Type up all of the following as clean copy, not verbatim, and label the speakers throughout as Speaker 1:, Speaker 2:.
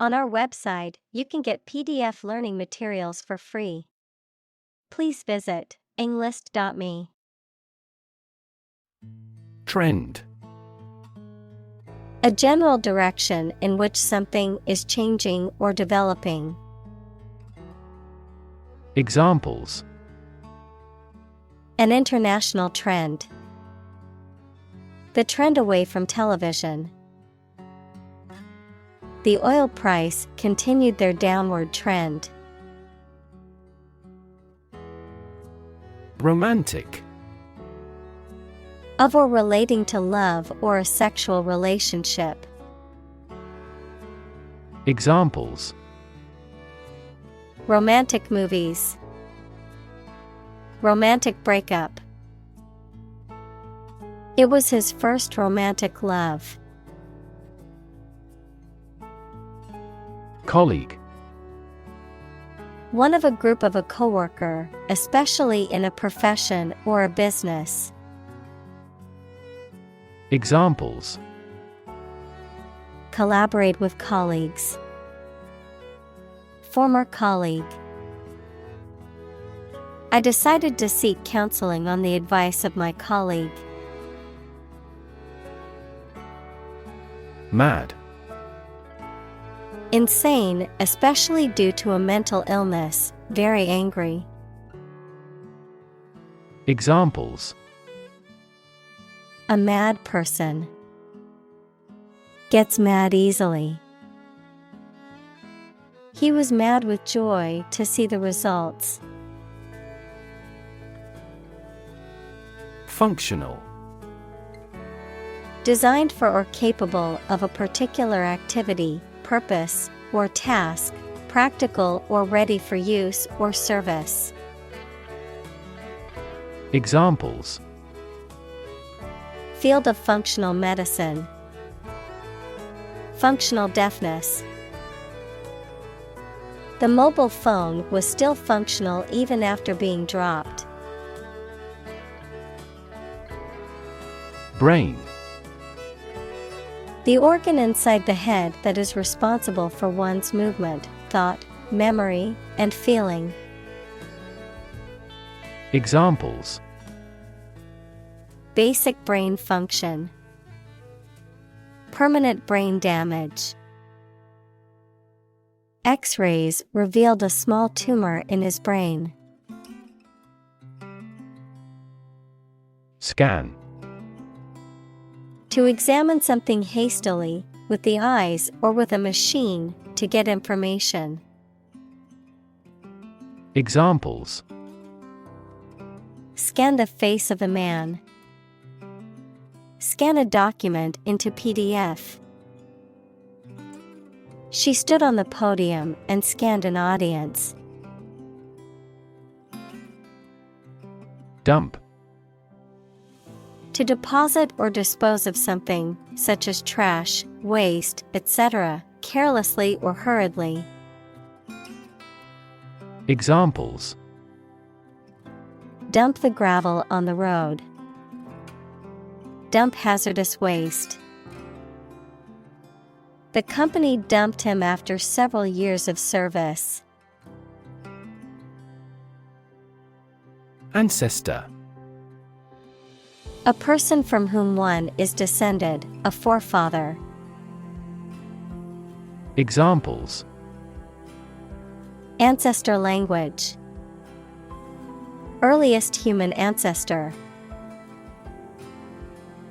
Speaker 1: On our website, you can get PDF learning materials for free. Please visit englist.me.
Speaker 2: Trend.
Speaker 1: A general direction in which something is changing or developing.
Speaker 2: Examples:
Speaker 1: An international trend. The trend away from television. The oil price continued their downward trend.
Speaker 2: Romantic.
Speaker 1: Of or relating to love or a sexual relationship.
Speaker 2: Examples:
Speaker 1: Romantic movies. Romantic breakup. It was his first romantic love.
Speaker 2: Colleague.
Speaker 1: One of a group of a coworker, especially in a profession or a business.
Speaker 2: Examples:
Speaker 1: Collaborate with colleagues. Former colleague. I decided to seek counseling on the advice of my colleague.
Speaker 2: Mad.
Speaker 1: Insane, especially due to a mental illness, very angry.
Speaker 2: Examples:
Speaker 1: A mad person. Gets mad easily. He was mad with joy to see the results.
Speaker 2: Functional.
Speaker 1: Designed for or capable of a particular activity, purpose, or task, practical or ready for use or service.
Speaker 2: Examples:
Speaker 1: Field of functional medicine. Functional deafness. The mobile phone was still functional even after being dropped.
Speaker 2: Brain.
Speaker 1: The organ inside the head that is responsible for one's movement, thought, memory, and feeling.
Speaker 2: Examples:
Speaker 1: Basic brain function. Permanent brain damage. X-rays revealed a small tumor in his brain.
Speaker 2: Scan.
Speaker 1: To examine something hastily, with the eyes or with a machine, to get information.
Speaker 2: Examples:
Speaker 1: Scan the face of a man. Scan a document into PDF. She stood on the podium and scanned an audience.
Speaker 2: Dump.
Speaker 1: To deposit or dispose of something, such as trash, waste, etc., carelessly or hurriedly.
Speaker 2: Examples:
Speaker 1: Dump the gravel on the road. Dump hazardous waste. The company dumped him after several years of service.
Speaker 2: Ancestor.
Speaker 1: A person from whom one is descended, a forefather.
Speaker 2: Examples:
Speaker 1: Ancestor language. Earliest human ancestor.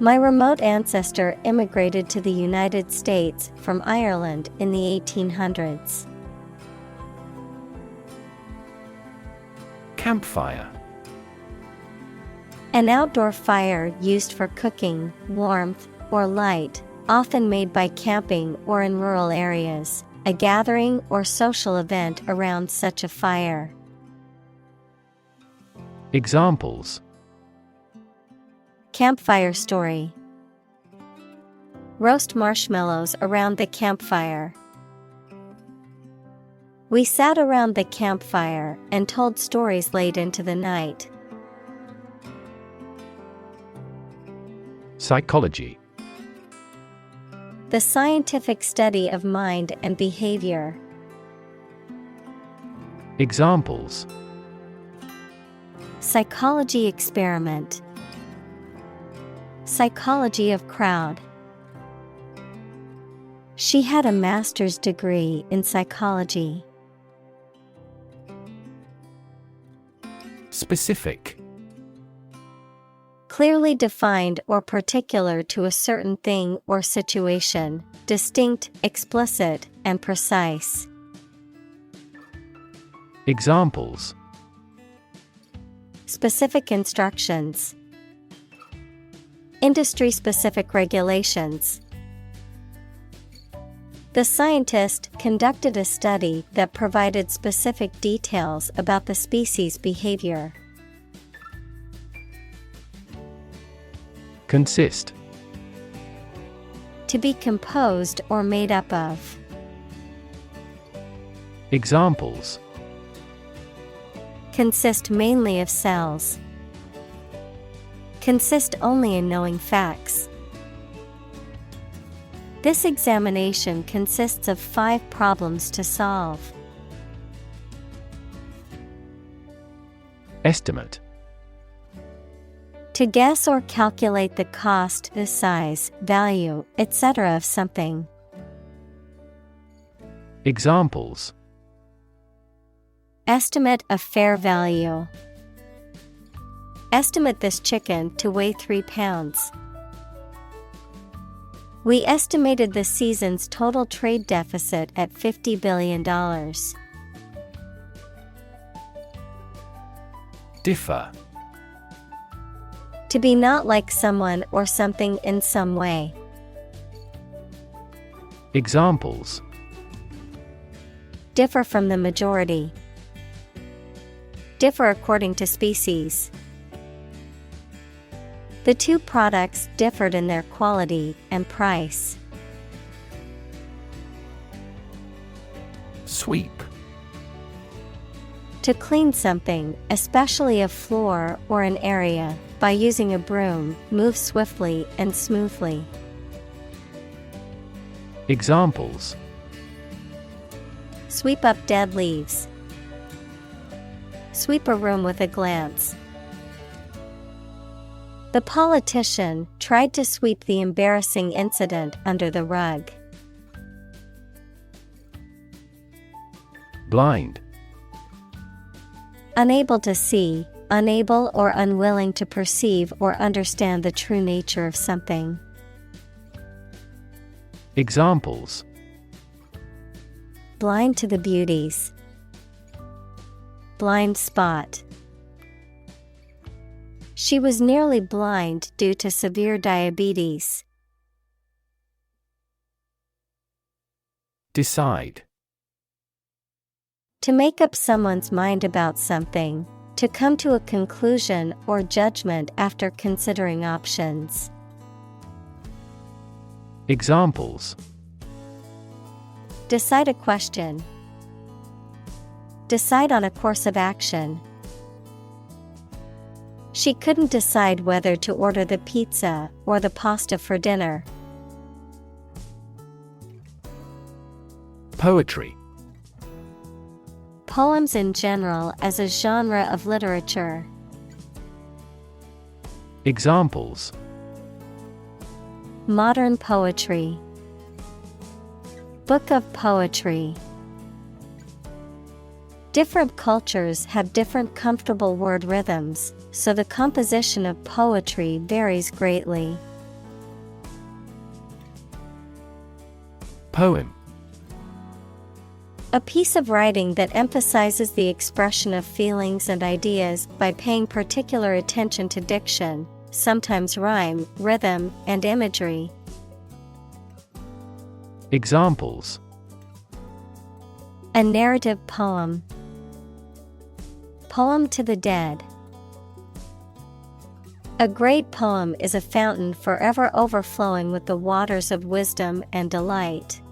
Speaker 1: My remote ancestor immigrated to the United States from Ireland in the 1800s.
Speaker 2: Campfire.
Speaker 1: An outdoor fire used for cooking, warmth, or light, often made by camping or in rural areas, a gathering or social event around such a fire.
Speaker 2: Examples:
Speaker 1: Campfire story. Roast marshmallows around the campfire. We sat around the campfire and told stories late into the night. The scientific study of mind and behavior.
Speaker 2: Examples:
Speaker 1: Psychology experiment. Psychology of crowd. She had a master's degree in psychology.
Speaker 2: Specific.
Speaker 1: Clearly defined or particular to a certain thing or situation, distinct, explicit, and precise.
Speaker 2: Examples:
Speaker 1: Specific instructions. Industry-specific regulations. The scientist conducted a study that provided specific details about the species' behavior.
Speaker 2: Consist.
Speaker 1: To be composed or made up of.
Speaker 2: Examples:
Speaker 1: Consist mainly of cells. Consist only in knowing facts. This examination consists of 5 problems to solve.
Speaker 2: Estimate.
Speaker 1: To guess or calculate the cost, the size, value, etc. of something.
Speaker 2: Examples:
Speaker 1: Estimate of fair value. Estimate this chicken to weigh 3 pounds. We estimated the season's total trade deficit at $50 billion.
Speaker 2: Differ.
Speaker 1: To be not like someone or something in some way.
Speaker 2: Examples:
Speaker 1: Differ from the majority. Differ according to species. The 2 products differed in their quality and price.
Speaker 2: Sweep.
Speaker 1: To clean something, especially a floor or an area, by using a broom, move swiftly and smoothly.
Speaker 2: Examples:
Speaker 1: Sweep up dead leaves. Sweep a room with a glance. The politician tried to sweep the embarrassing incident under the rug.
Speaker 2: Blind.
Speaker 1: Unable to see, unable or unwilling to perceive or understand the true nature of something.
Speaker 2: Examples:
Speaker 1: Blind to the beauties. Blind spot. She was nearly blind due to severe diabetes.
Speaker 2: Decide.
Speaker 1: To make up someone's mind about something. To come to a conclusion or judgment after considering options.
Speaker 2: Examples:
Speaker 1: Decide a question. Decide on a course of action. She couldn't decide whether to order the pizza or the pasta for dinner.
Speaker 2: Poetry.
Speaker 1: Poems in general as a genre of literature.
Speaker 2: Examples:
Speaker 1: Modern poetry. Book of poetry. Different cultures have different comfortable word rhythms, so the composition of poetry varies greatly.
Speaker 2: Poem.
Speaker 1: A piece of writing that emphasizes the expression of feelings and ideas by paying particular attention to diction, sometimes rhyme, rhythm, and imagery.
Speaker 2: Examples:
Speaker 1: A narrative poem. Poem to the dead. A great poem is a fountain forever overflowing with the waters of wisdom and delight.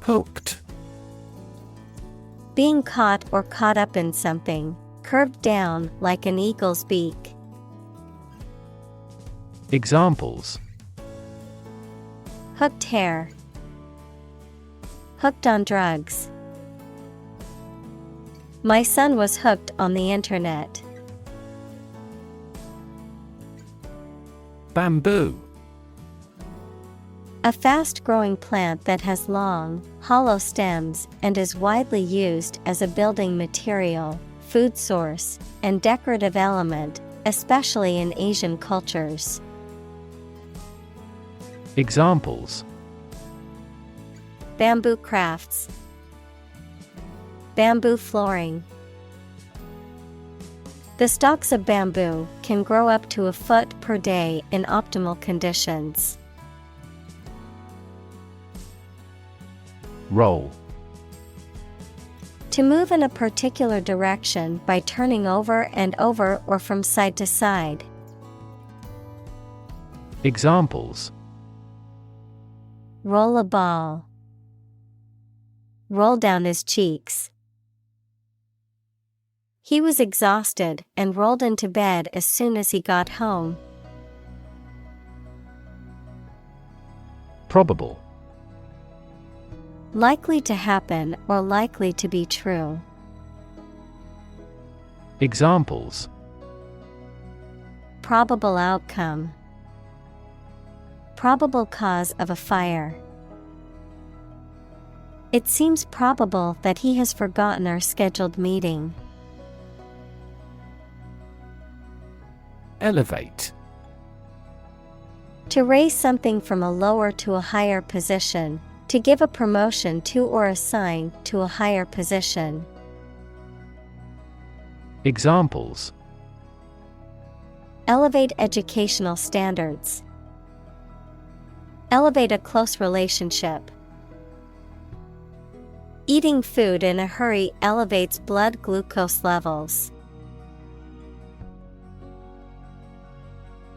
Speaker 2: Hooked.
Speaker 1: Being caught or caught up in something, curved down like an eagle's beak.
Speaker 2: Examples:
Speaker 1: hooked hair, hooked on drugs. My son was hooked on the internet.
Speaker 2: Bamboo.
Speaker 1: A fast-growing plant that has long, hollow stems and is widely used as a building material, food source, and decorative element, especially in Asian cultures.
Speaker 2: Examples:
Speaker 1: bamboo crafts, bamboo flooring. The stalks of bamboo can grow up to a foot per day in optimal conditions.
Speaker 2: Roll.
Speaker 1: To move in a particular direction by turning over and over or from side to side.
Speaker 2: Examples:
Speaker 1: roll a ball, roll down his cheeks. He was exhausted and rolled into bed as soon as he got home.
Speaker 2: Probable.
Speaker 1: Likely to happen or likely to be true.
Speaker 2: Examples:
Speaker 1: probable outcome, probable cause of a fire. It seems probable that he has forgotten our scheduled meeting.
Speaker 2: Elevate.
Speaker 1: To raise something from a lower to a higher position, to give a promotion to or assign to a higher position.
Speaker 2: Examples:
Speaker 1: elevate educational standards, elevate a close relationship. Eating food in a hurry elevates blood glucose levels.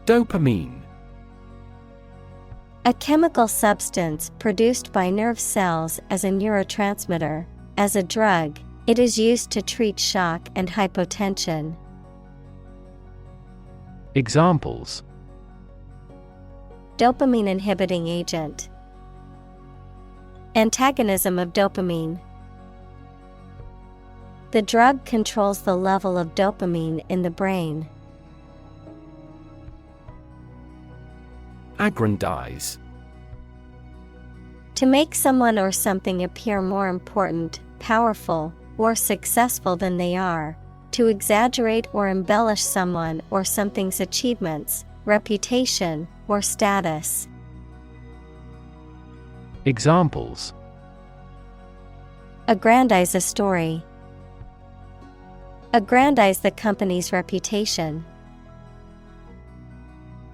Speaker 2: Dopamine.
Speaker 1: A chemical substance produced by nerve cells as a neurotransmitter. As a drug, it is used to treat shock and hypotension.
Speaker 2: Examples:
Speaker 1: dopamine inhibiting agent, antagonism of dopamine. The drug controls the level of dopamine in the brain.
Speaker 2: Aggrandize.
Speaker 1: To make someone or something appear more important, powerful, or successful than they are. To exaggerate or embellish someone or something's achievements, reputation, or status.
Speaker 2: Examples:
Speaker 1: aggrandize a story, aggrandize the company's reputation.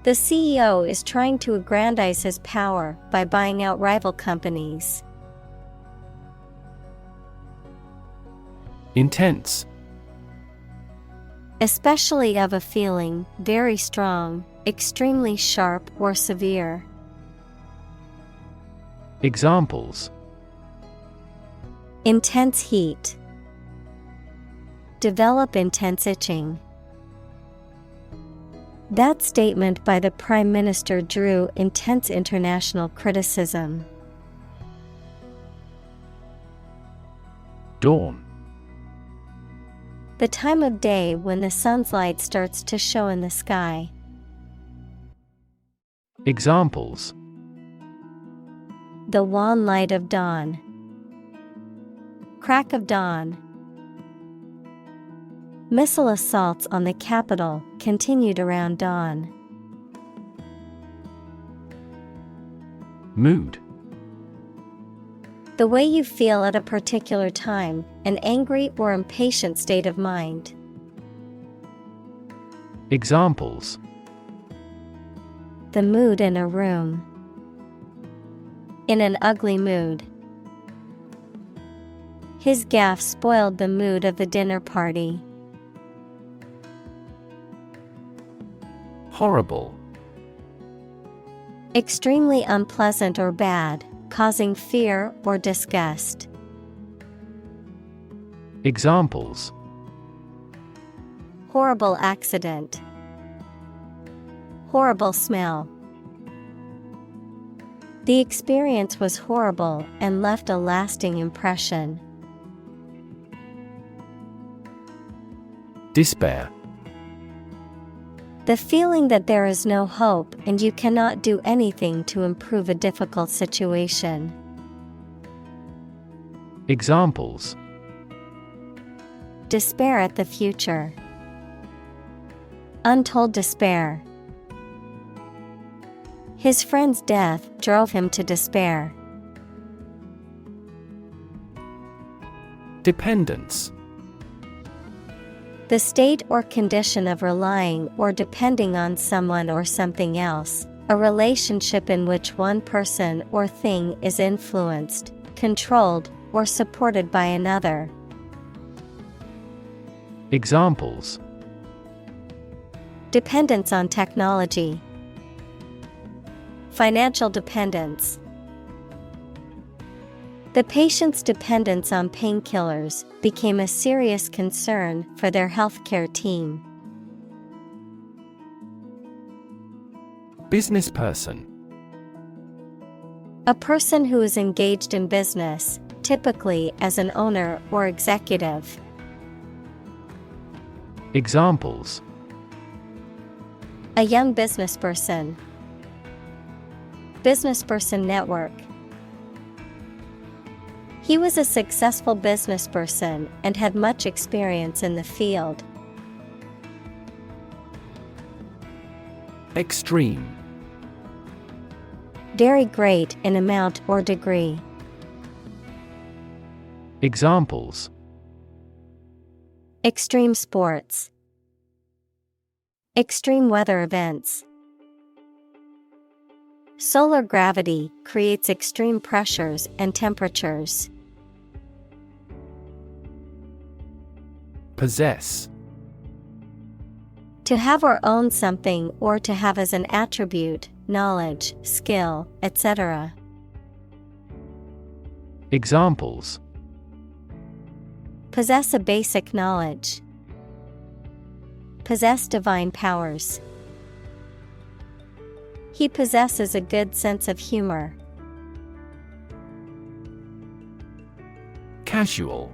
Speaker 1: The CEO is trying to aggrandize his power by buying out rival companies.
Speaker 2: Intense.
Speaker 1: Especially of a feeling, very strong, extremely sharp or severe.
Speaker 2: Examples:
Speaker 1: intense heat, develop intense itching. That statement by the Prime Minister drew intense international criticism.
Speaker 2: Dawn.
Speaker 1: The time of day when the sun's light starts to show in the sky.
Speaker 2: Examples:
Speaker 1: the wan light of dawn, crack of dawn. Missile assaults on the capital continued around dawn.
Speaker 2: Mood.
Speaker 1: The way you feel at a particular time, an angry or impatient state of mind.
Speaker 2: Examples:
Speaker 1: the mood in a room, in an ugly mood. His gaffe spoiled the mood of the dinner party.
Speaker 2: Horrible.
Speaker 1: Extremely unpleasant or bad, causing fear or disgust.
Speaker 2: Examples:
Speaker 1: horrible accident, Horrible smell. The experience was horrible and left a lasting impression.
Speaker 2: Despair.
Speaker 1: The feeling that there is no hope and you cannot do anything to improve a difficult situation.
Speaker 2: Examples:
Speaker 1: despair at the future. Untold despair. His friend's death drove him to despair.
Speaker 2: Dependence.
Speaker 1: The state or condition of relying or depending on someone or something else, a relationship in which one person or thing is influenced, controlled, or supported by another.
Speaker 2: Examples:
Speaker 1: dependence on technology. Financial dependence. The patient's dependence on painkillers became a serious concern for their healthcare team.
Speaker 2: Business person.
Speaker 1: A person who is engaged in business, typically as an owner or executive.
Speaker 2: Examples:
Speaker 1: a young businessperson. Businessperson network. He was a successful businessperson and had much experience in the field.
Speaker 2: Extreme.
Speaker 1: Very great in amount or degree.
Speaker 2: Examples:
Speaker 1: extreme sports. Extreme weather events. Solar gravity creates extreme pressures and temperatures.
Speaker 2: Possess.
Speaker 1: To have or own something or to have as an attribute, knowledge, skill, etc.
Speaker 2: Examples:
Speaker 1: possess a basic knowledge. Possess divine powers. He possesses a good sense of humor.
Speaker 2: Casual.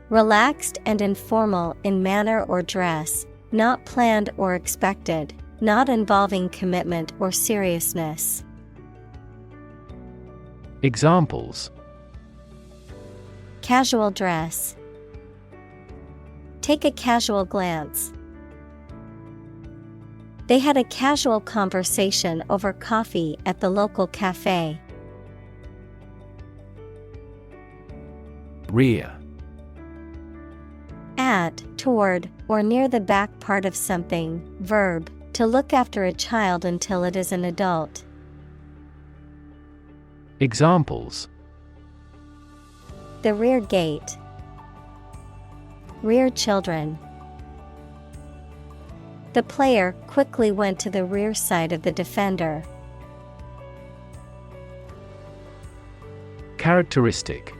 Speaker 1: Relaxed and informal in manner or dress, not planned or expected, not involving commitment or seriousness.
Speaker 2: Examples:
Speaker 1: casual dress. Take a casual glance. They had a casual conversation over coffee at the local cafe.
Speaker 2: Rear.
Speaker 1: At, toward, or near the back part of something. Verb, to look after a child until it is an adult.
Speaker 2: Examples:
Speaker 1: the rear gate. Rear children. The player quickly went to the rear side of the defender.
Speaker 2: Characteristic.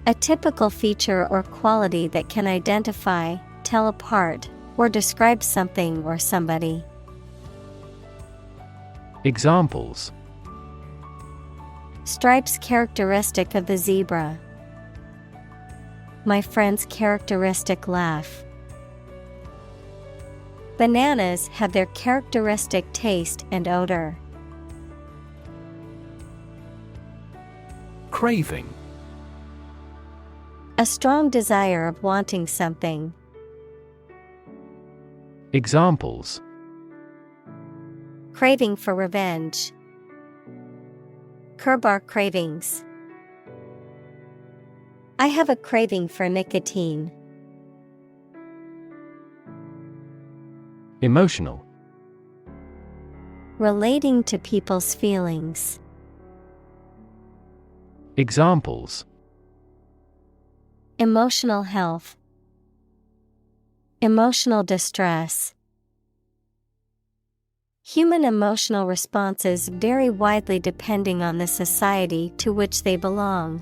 Speaker 1: A typical feature or quality that can identify, tell apart, or describe something or somebody.
Speaker 2: Examples:
Speaker 1: stripes characteristic of the zebra. My friend's characteristic laugh. Bananas have their characteristic taste and odor.
Speaker 2: Craving.
Speaker 1: A strong desire of wanting something.
Speaker 2: Examples:
Speaker 1: craving for revenge. Curb our cravings. I have a craving for nicotine.
Speaker 2: Emotional.
Speaker 1: Relating to people's feelings.
Speaker 2: Examples:
Speaker 1: emotional health. Emotional distress. Human emotional responses vary widely depending on the society to which they belong.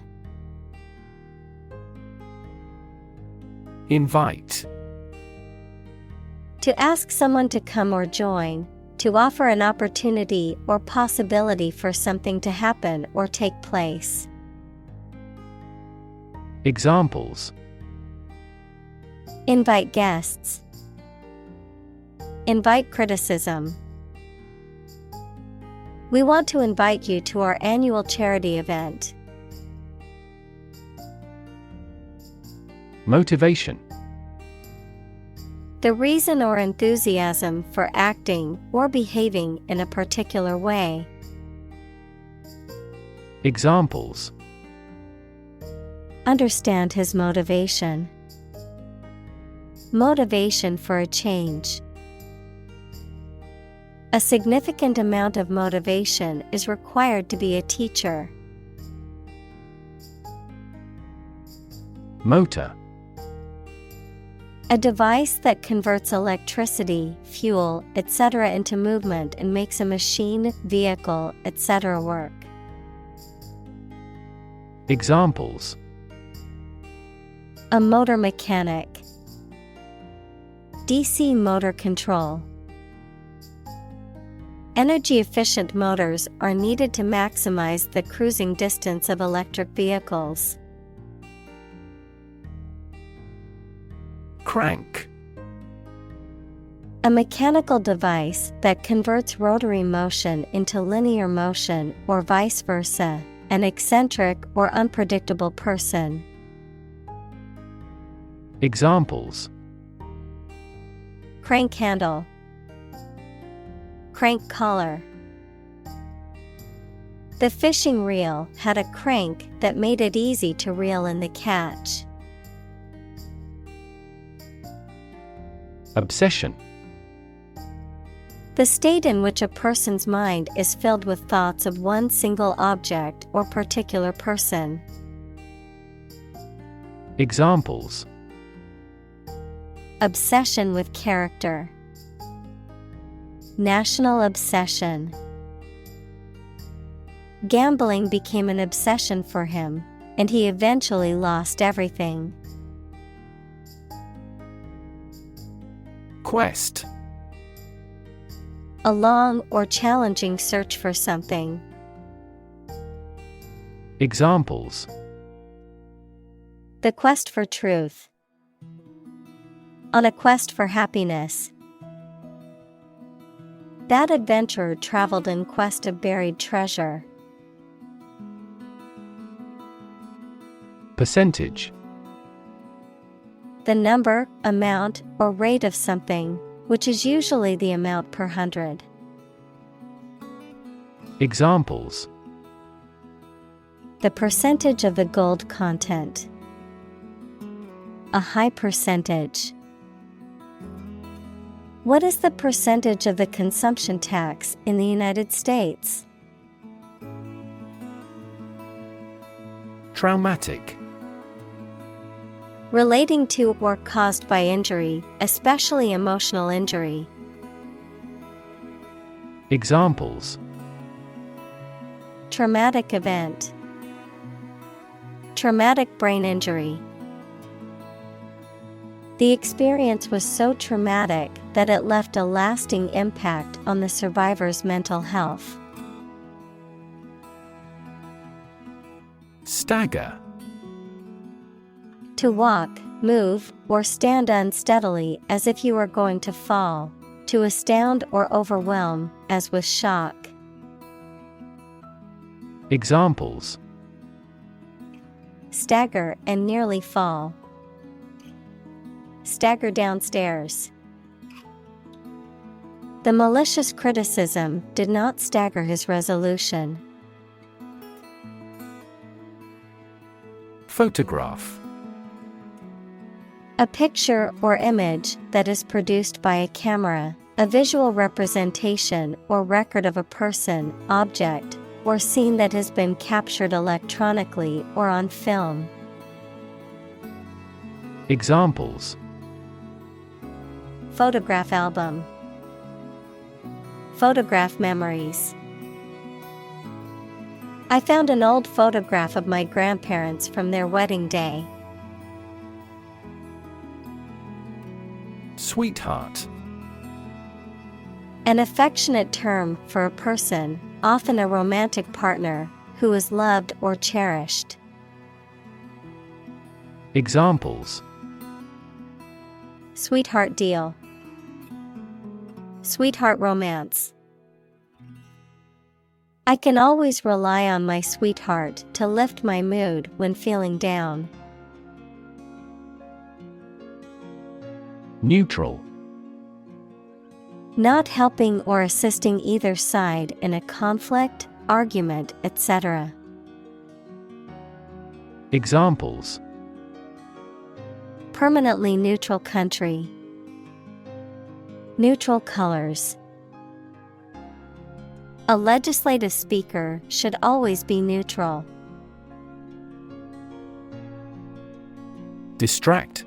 Speaker 2: Invite.
Speaker 1: To ask someone to come or join, to offer an opportunity or possibility for something to happen or take place.
Speaker 2: Examples:
Speaker 1: Invite guests. Invite criticism. We want to invite you to our annual charity event.
Speaker 2: Motivation.
Speaker 1: The reason or enthusiasm for acting or behaving in a particular way.
Speaker 2: Examples:
Speaker 1: Understand his motivation. Motivation for a change. A significant amount of motivation is required to be a teacher.
Speaker 2: Motor.
Speaker 1: A device that converts electricity, fuel, etc. into movement and makes a machine, vehicle, etc. work.
Speaker 2: Examples:
Speaker 1: A motor mechanic. DC motor control. Energy-efficient motors are needed to maximize the cruising distance of electric vehicles.
Speaker 2: Crank.
Speaker 1: A mechanical device that converts rotary motion into linear motion or vice versa, an eccentric or unpredictable person.
Speaker 2: Examples:
Speaker 1: Crank handle. Crank collar. The fishing reel had a crank that made it easy to reel in the catch.
Speaker 2: Obsession.
Speaker 1: The state in which a person's mind is filled with thoughts of one single object or particular person.
Speaker 2: Examples:
Speaker 1: Obsession with character. National obsession. Gambling became an obsession for him, and he eventually lost everything.
Speaker 2: Quest.
Speaker 1: A long or challenging search for something.
Speaker 2: Examples:
Speaker 1: The quest for truth. On a quest for happiness. That adventurer traveled in quest of buried treasure.
Speaker 2: Percentage.
Speaker 1: The number, amount, or rate of something, which is usually the amount per 100.
Speaker 2: Examples:
Speaker 1: The percentage of the gold content. A high percentage. What is the percentage of the consumption tax in the United States?
Speaker 2: Traumatic.
Speaker 1: Relating to or caused by injury, especially emotional injury.
Speaker 2: Examples:
Speaker 1: Traumatic event. Traumatic brain injury. The experience was so traumatic that it left a lasting impact on the survivor's mental health.
Speaker 2: Stagger.
Speaker 1: To walk, move, or stand unsteadily as if you were going to fall. To astound or overwhelm, as with shock.
Speaker 2: Examples:
Speaker 1: Stagger and nearly fall. Stagger downstairs. The malicious criticism did not stagger his resolution.
Speaker 2: Photograph.
Speaker 1: A picture or image that is produced by a camera, a visual representation or record of a person, object, or scene that has been captured electronically or on film.
Speaker 2: Examples:
Speaker 1: Photograph album. Photograph memories. I found an old photograph of my grandparents from their wedding day.
Speaker 2: Sweetheart.
Speaker 1: An affectionate term for a person, often a romantic partner, who is loved or cherished.
Speaker 2: Examples:
Speaker 1: Sweetheart deal. Sweetheart romance. I can always rely on my sweetheart to lift my mood when feeling down.
Speaker 2: Neutral.
Speaker 1: Not helping or assisting either side in a conflict, argument, etc.
Speaker 2: Examples:
Speaker 1: Permanently neutral country. Neutral colors. A legislative speaker should always be neutral.
Speaker 2: Distract.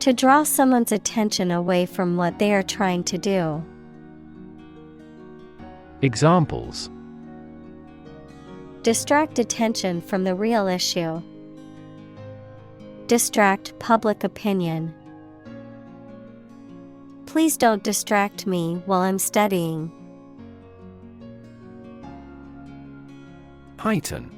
Speaker 1: To draw someone's attention away from what they are trying to do.
Speaker 2: Examples:
Speaker 1: Distract attention from the real issue. Distract public opinion. Please don't distract me while I'm studying.
Speaker 2: Heighten.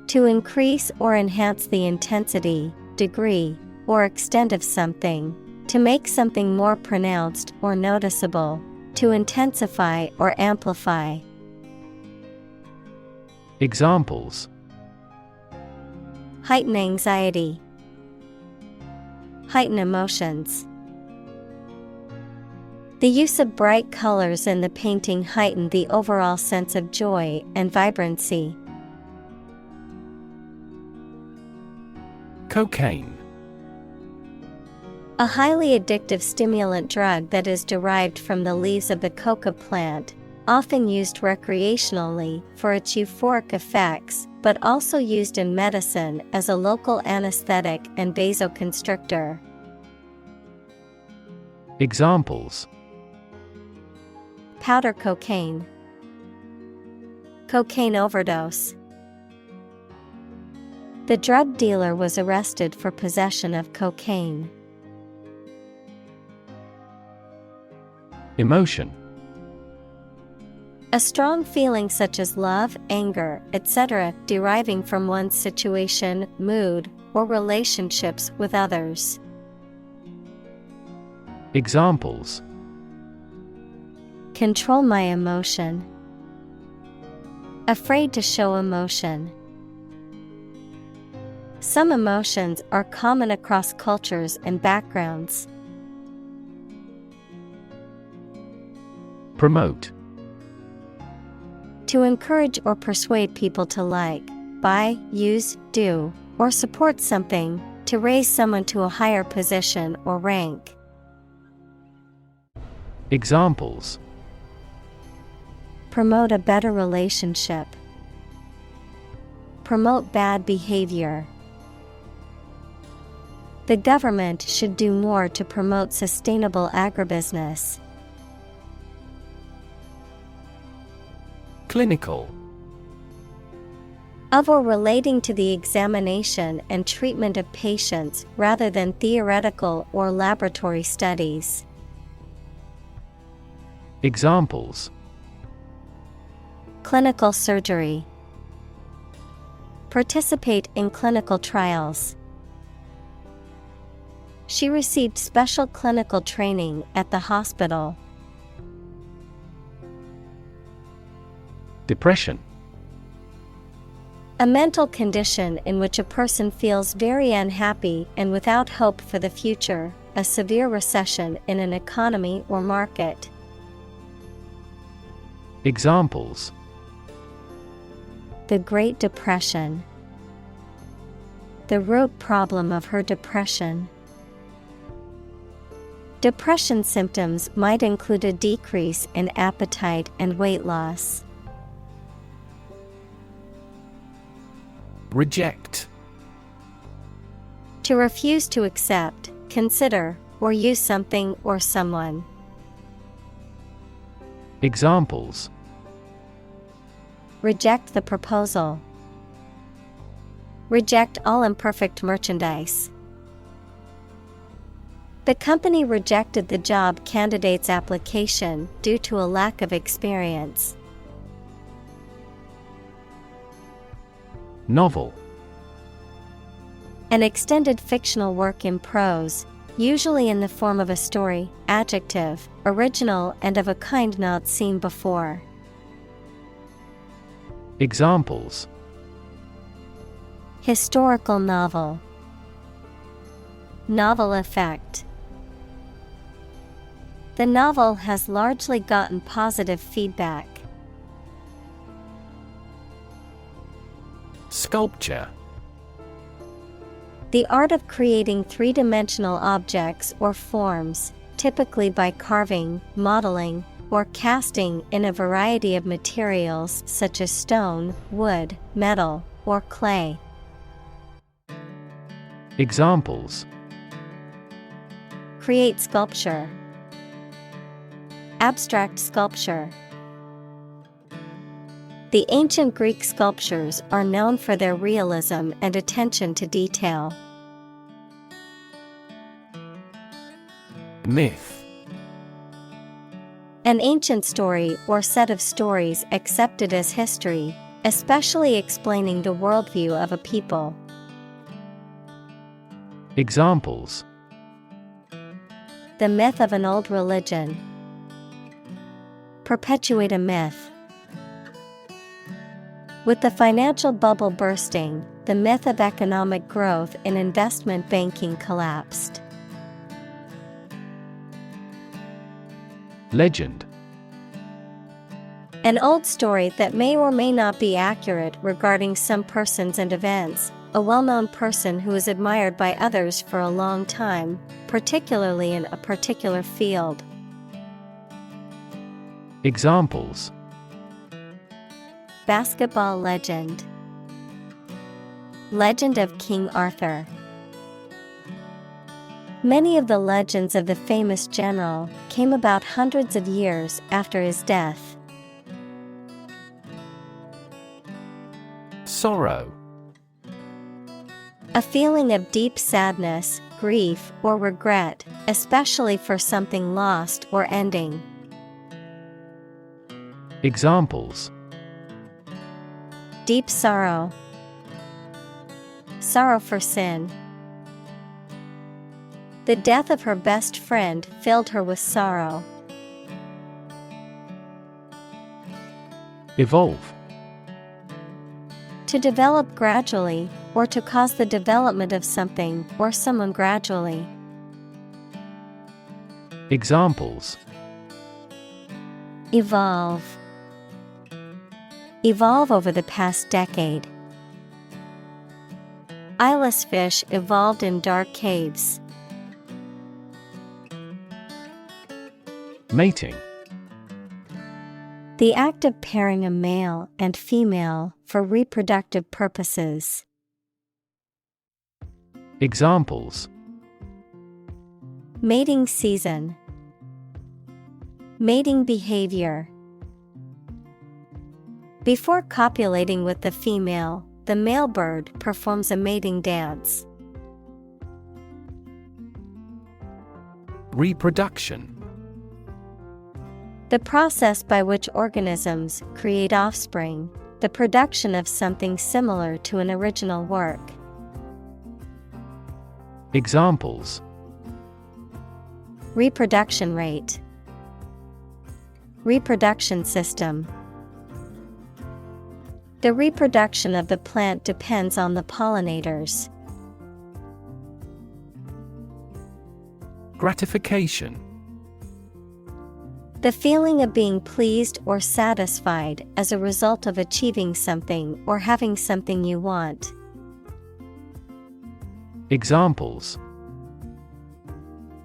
Speaker 1: To increase or enhance the intensity, degree, or extent of something, to make something more pronounced or noticeable, to intensify or amplify.
Speaker 2: Examples:
Speaker 1: Heighten anxiety. Heighten emotions. The use of bright colors in the painting heightened the overall sense of joy and vibrancy.
Speaker 2: Cocaine.
Speaker 1: A highly addictive stimulant drug that is derived from the leaves of the coca plant, often used recreationally for its euphoric effects, but also used in medicine as a local anesthetic and vasoconstrictor.
Speaker 2: Examples:
Speaker 1: Powder cocaine. Cocaine overdose. The drug dealer was arrested for possession of cocaine.
Speaker 2: Emotion.
Speaker 1: A strong feeling such as love, anger, etc., deriving from one's situation, mood, or relationships with others.
Speaker 2: Examples:
Speaker 1: Control my emotion. Afraid to show emotion. Some emotions are common across cultures and backgrounds.
Speaker 2: Promote.
Speaker 1: To encourage or persuade people to like, buy, use, do, or support something, to raise someone to a higher position or rank.
Speaker 2: Examples:
Speaker 1: Promote a better relationship. Promote bad behavior. The government should do more to promote sustainable agribusiness.
Speaker 2: Clinical.
Speaker 1: Of or relating to the examination and treatment of patients rather than theoretical or laboratory studies.
Speaker 2: Examples:
Speaker 1: Clinical surgery. Participate in clinical trials. She received special clinical training at the hospital.
Speaker 2: Depression.
Speaker 1: A mental condition in which a person feels very unhappy and without hope for the future, a severe recession in an economy or market.
Speaker 2: Examples:
Speaker 1: The Great Depression. The root problem of her depression. Depression symptoms might include a decrease in appetite and weight loss.
Speaker 2: Reject.
Speaker 1: To refuse to accept, consider, or use something or someone.
Speaker 2: Examples:
Speaker 1: Reject the proposal. Reject all imperfect merchandise. The company rejected the job candidate's application due to a lack of experience.
Speaker 2: Novel.
Speaker 1: An extended fictional work in prose, usually in the form of a story. Adjective, original and of a kind not seen before.
Speaker 2: Examples:
Speaker 1: Historical novel. Novel effect. The novel has largely gotten positive feedback.
Speaker 2: Sculpture.
Speaker 1: The art of creating three-dimensional objects or forms, typically by carving, modeling, or casting in a variety of materials such as stone, wood, metal, or clay.
Speaker 2: Examples:
Speaker 1: Create sculpture. Abstract sculpture. The ancient Greek sculptures are known for their realism and attention to detail.
Speaker 2: Myth.
Speaker 1: An ancient story or set of stories accepted as history, especially explaining the worldview of a people.
Speaker 2: Examples:
Speaker 1: The myth of an old religion. Perpetuate a myth. With the financial bubble bursting, the myth of economic growth in investment banking collapsed.
Speaker 2: Legend.
Speaker 1: An old story that may or may not be accurate regarding some persons and events, a well-known person who is admired by others for a long time, particularly in a particular field.
Speaker 2: Examples:
Speaker 1: Basketball legend. Legend of King Arthur. Many of the legends of the famous general came about hundreds of years after his death.
Speaker 2: Sorrow.
Speaker 1: A feeling of deep sadness, grief, or regret, especially for something lost or ending.
Speaker 2: Examples:
Speaker 1: Deep sorrow. Sorrow for sin. The death of her best friend filled her with sorrow.
Speaker 2: Evolve.
Speaker 1: To develop gradually, or to cause the development of something or someone gradually.
Speaker 2: Examples:
Speaker 1: Evolve. Evolve over the past decade. Eyeless fish evolved in dark caves.
Speaker 2: Mating.
Speaker 1: The act of pairing a male and female for reproductive purposes.
Speaker 2: Examples:
Speaker 1: Mating season. Mating behavior. Before copulating with the female, the male bird performs a mating dance.
Speaker 2: Reproduction.
Speaker 1: The process by which organisms create offspring, the production of something similar to an original work.
Speaker 2: Examples:
Speaker 1: Reproduction rate. Reproduction system. The reproduction of the plant depends on the pollinators.
Speaker 2: Gratification.
Speaker 1: The feeling of being pleased or satisfied as a result of achieving something or having something you want.
Speaker 2: Examples: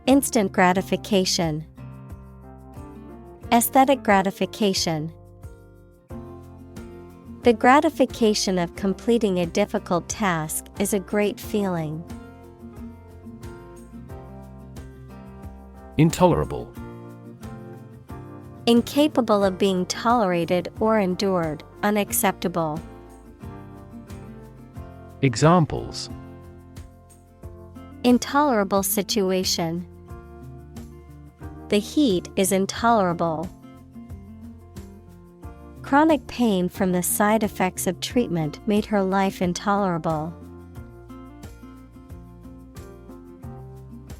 Speaker 1: Instant gratification. Aesthetic gratification. The gratification of completing a difficult task is a great feeling.
Speaker 2: Intolerable.
Speaker 1: Incapable of being tolerated or endured, unacceptable.
Speaker 2: Examples:
Speaker 1: Intolerable situation. The heat is intolerable. Chronic pain from the side effects of treatment made her life intolerable.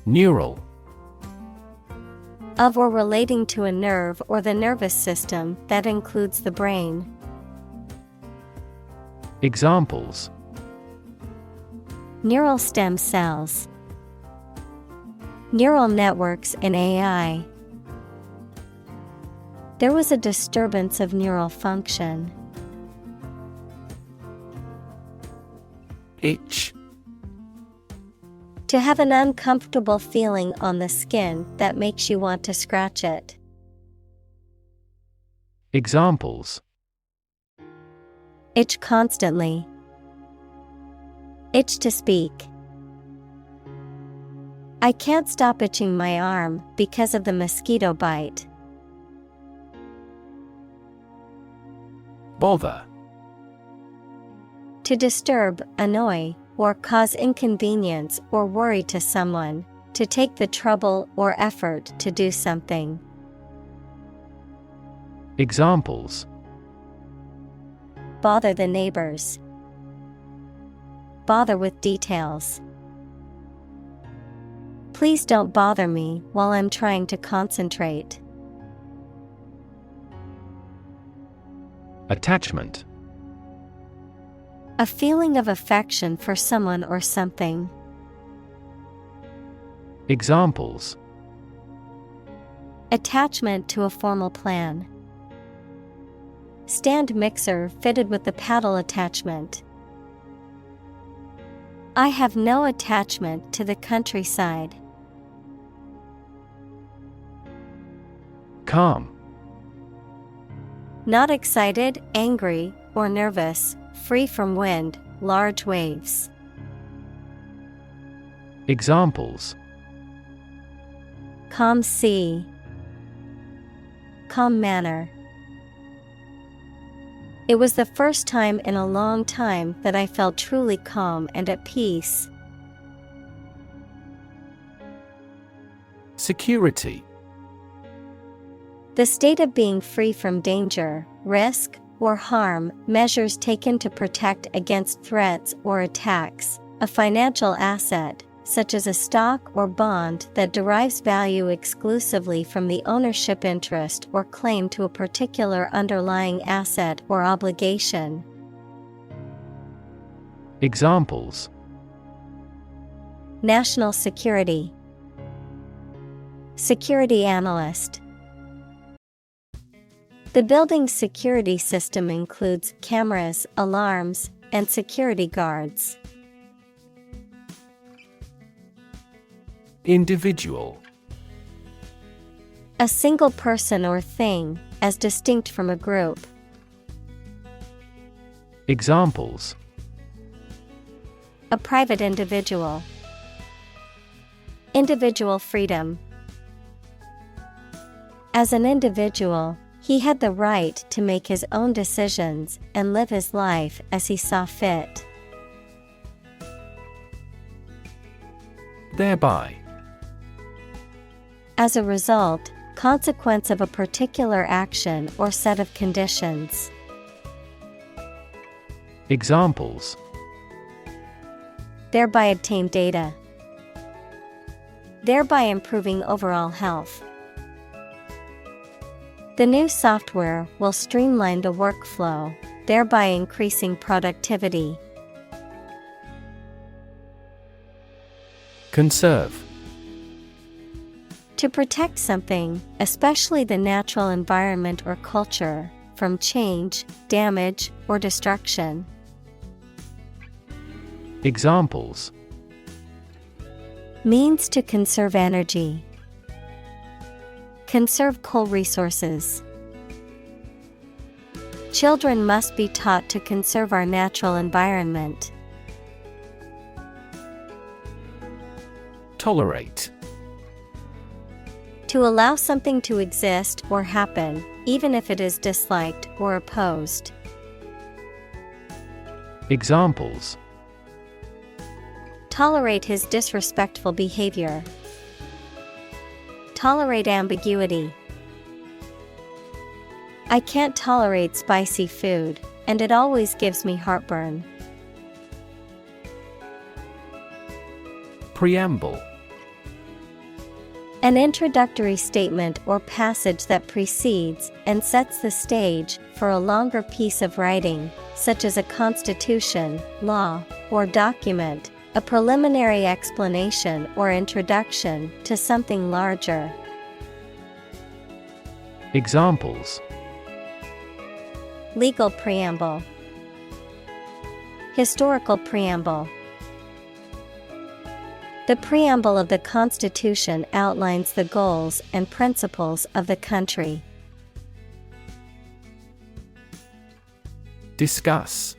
Speaker 2: Neural.
Speaker 1: Of or relating to a nerve or the nervous system that includes the brain.
Speaker 2: Examples:
Speaker 1: Neural stem cells. Neural networks in AI. There was a disturbance of neural function.
Speaker 2: Itch.
Speaker 1: To have an uncomfortable feeling on the skin that makes you want to scratch it.
Speaker 2: Examples:
Speaker 1: Itch constantly. Itch to speak. I can't stop itching my arm because of the mosquito bite.
Speaker 2: Bother.
Speaker 1: To disturb, annoy, or cause inconvenience or worry to someone. To take the trouble or effort to do something.
Speaker 2: Examples:
Speaker 1: Bother the neighbors. Bother with details. Please don't bother me while I'm trying to concentrate.
Speaker 2: Attachment.
Speaker 1: A feeling of affection for someone or something.
Speaker 2: Examples:
Speaker 1: Attachment to a formal plan. Stand mixer fitted with the paddle attachment. I have no attachment to the countryside.
Speaker 2: Calm.
Speaker 1: Not excited, angry, or nervous, free from wind, large waves.
Speaker 2: Examples:
Speaker 1: Calm sea. Calm manner. It was the first time in a long time that I felt truly calm and at peace.
Speaker 2: Security.
Speaker 1: The state of being free from danger, risk, or harm, measures taken to protect against threats or attacks, a financial asset, such as a stock or bond that derives value exclusively from the ownership interest or claim to a particular underlying asset or obligation.
Speaker 2: Examples:
Speaker 1: National security. Security analyst. The building's security system includes cameras, alarms, and security guards.
Speaker 2: Individual.
Speaker 1: A single person or thing, as distinct from a group.
Speaker 2: Examples:
Speaker 1: A private individual. Individual freedom. As an individual, he had the right to make his own decisions and live his life as he saw fit.
Speaker 2: Thereby.
Speaker 1: As a result, consequence of a particular action or set of conditions.
Speaker 2: Examples:
Speaker 1: Thereby obtain data. Thereby improving overall health. The new software will streamline the workflow, thereby increasing productivity.
Speaker 2: Conserve.
Speaker 1: To protect something, especially the natural environment or culture, from change, damage, or destruction.
Speaker 2: Examples:
Speaker 1: Means to conserve energy. Conserve coal resources. Children must be taught to conserve our natural environment.
Speaker 2: Tolerate.
Speaker 1: To allow something to exist or happen, even if it is disliked or opposed.
Speaker 2: Examples:
Speaker 1: Tolerate his disrespectful behavior. Tolerate ambiguity. I can't tolerate spicy food, and it always gives me heartburn.
Speaker 2: Preamble.
Speaker 1: An introductory statement or passage that precedes and sets the stage for a longer piece of writing, such as a constitution, law, or document, a preliminary explanation or introduction to something larger.
Speaker 2: Examples:
Speaker 1: Legal preamble, historical preamble. The preamble of the Constitution outlines the goals and principles of the country.
Speaker 2: Discuss.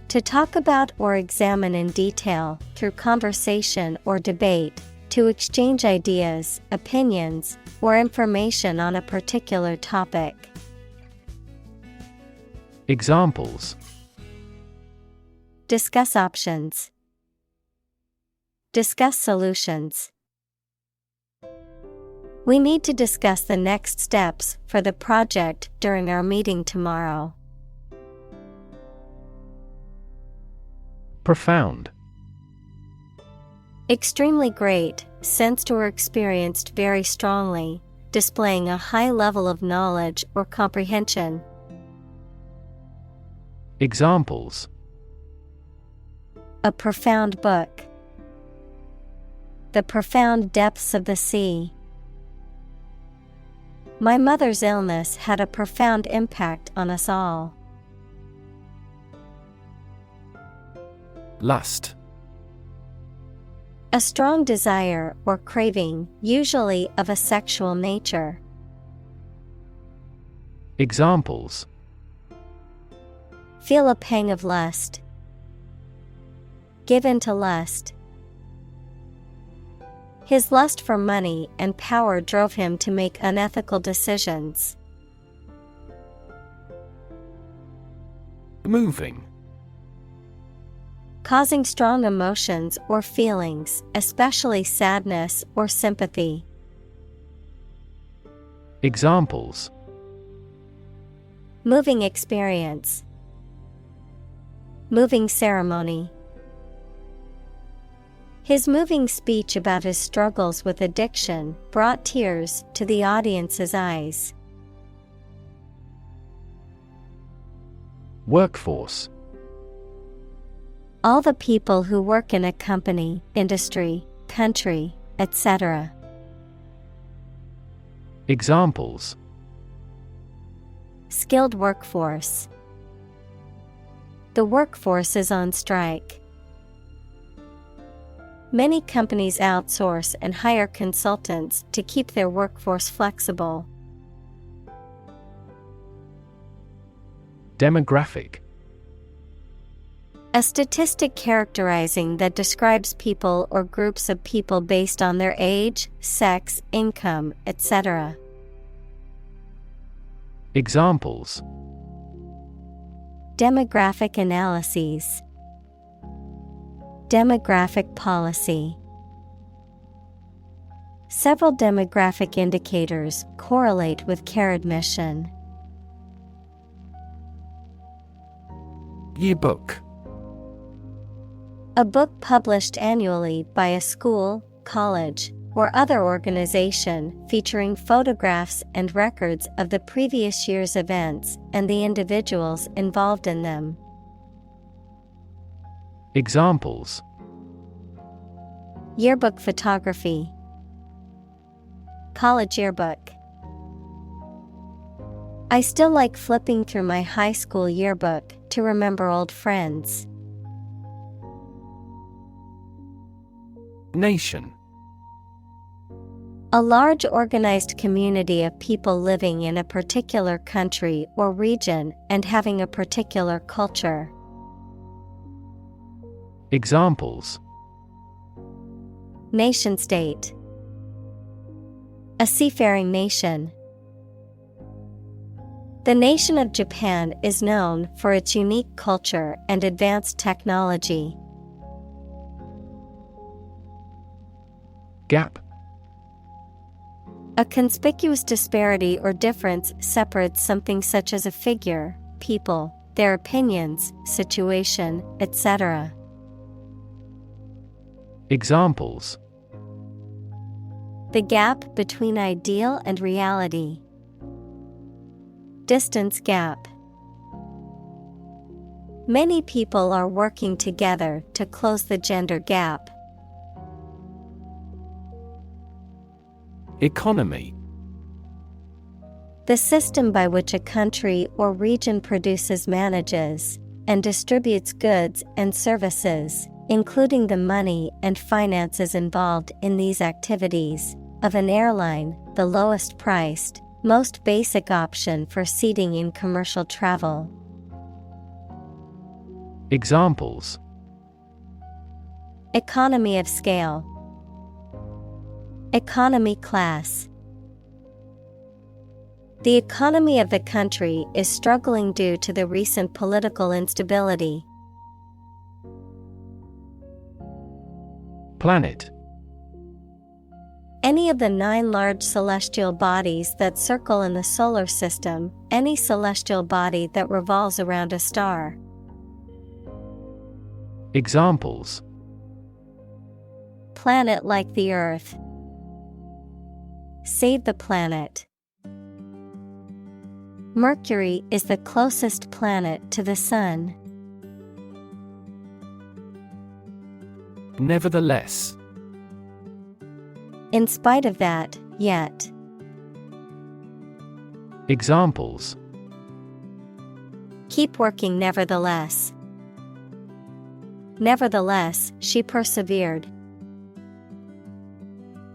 Speaker 1: To talk about or examine in detail, through conversation or debate, to exchange ideas, opinions, or information on a particular topic.
Speaker 2: Examples:
Speaker 1: Discuss options. Discuss solutions. We need to discuss the next steps for the project during our meeting tomorrow.
Speaker 2: Profound.
Speaker 1: Extremely great, sensed or experienced very strongly, displaying a high level of knowledge or comprehension.
Speaker 2: Examples:
Speaker 1: A profound book. The profound depths of the sea. My mother's illness had a profound impact on us all.
Speaker 2: Lust.
Speaker 1: A strong desire or craving, usually of a sexual nature.
Speaker 2: Examples:
Speaker 1: Feel a pang of lust. Give in to lust. His lust for money and power drove him to make unethical decisions.
Speaker 2: Moving.
Speaker 1: Causing strong emotions or feelings, especially sadness or sympathy.
Speaker 2: Examples:
Speaker 1: Moving experience. Moving ceremony. His moving speech about his struggles with addiction brought tears to the audience's eyes.
Speaker 2: Workforce.
Speaker 1: All the people who work in a company, industry, country, etc.
Speaker 2: Examples:
Speaker 1: Skilled workforce. The workforce is on strike. Many companies outsource and hire consultants to keep their workforce flexible.
Speaker 2: Demographic.
Speaker 1: A statistic characterizing that describes people or groups of people based on their age, sex, income, etc.
Speaker 2: Examples:
Speaker 1: Demographic analyses. Demographic policy. Several demographic indicators correlate with care admission.
Speaker 2: Yearbook.
Speaker 1: A book published annually by a school, college, or other organization featuring photographs and records of the previous year's events and the individuals involved in them.
Speaker 2: Examples:
Speaker 1: Yearbook photography. College yearbook. I still like flipping through my high school yearbook to remember old friends.
Speaker 2: Nation.
Speaker 1: A large organized community of people living in a particular country or region and having a particular culture.
Speaker 2: Examples:
Speaker 1: Nation state. A seafaring nation. The nation of Japan is known for its unique culture and advanced technology.
Speaker 2: Gap.
Speaker 1: A conspicuous disparity or difference separates something such as a figure, people, their opinions, situation, etc.
Speaker 2: Examples:
Speaker 1: The gap between ideal and reality. Distance gap. Many people are working together to close the gender gap.
Speaker 2: Economy.
Speaker 1: The system by which a country or region produces, manages, and distributes goods and services, including the money and finances involved in these activities, of an airline, the lowest priced, most basic option for seating in commercial travel.
Speaker 2: Examples:
Speaker 1: Economy of scale. Economy class. The economy of the country is struggling due to the recent political instability.
Speaker 2: Planet.
Speaker 1: Any of the 9 large celestial bodies that circle in the solar system, any celestial body that revolves around a star.
Speaker 2: Examples:
Speaker 1: Planet like the Earth. Save the planet. Mercury is the closest planet to the Sun.
Speaker 2: Nevertheless.
Speaker 1: In spite of that, yet.
Speaker 2: Examples:
Speaker 1: Keep working nevertheless. Nevertheless, she persevered.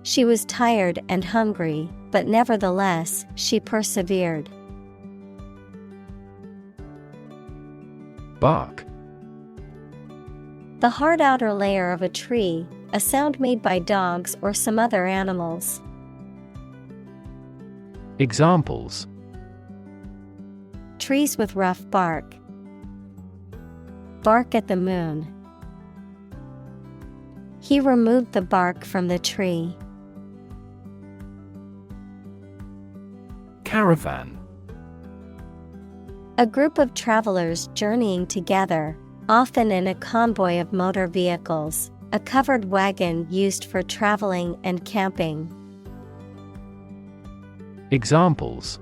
Speaker 1: She was tired and hungry, but nevertheless, she persevered.
Speaker 2: Bark.
Speaker 1: The hard outer layer of a tree, a sound made by dogs or some other animals.
Speaker 2: Examples:
Speaker 1: Trees with rough bark. Bark at the moon. He removed the bark from the tree.
Speaker 2: Caravan.
Speaker 1: A group of travelers journeying together, often in a convoy of motor vehicles, a covered wagon used for traveling and camping.
Speaker 2: Examples: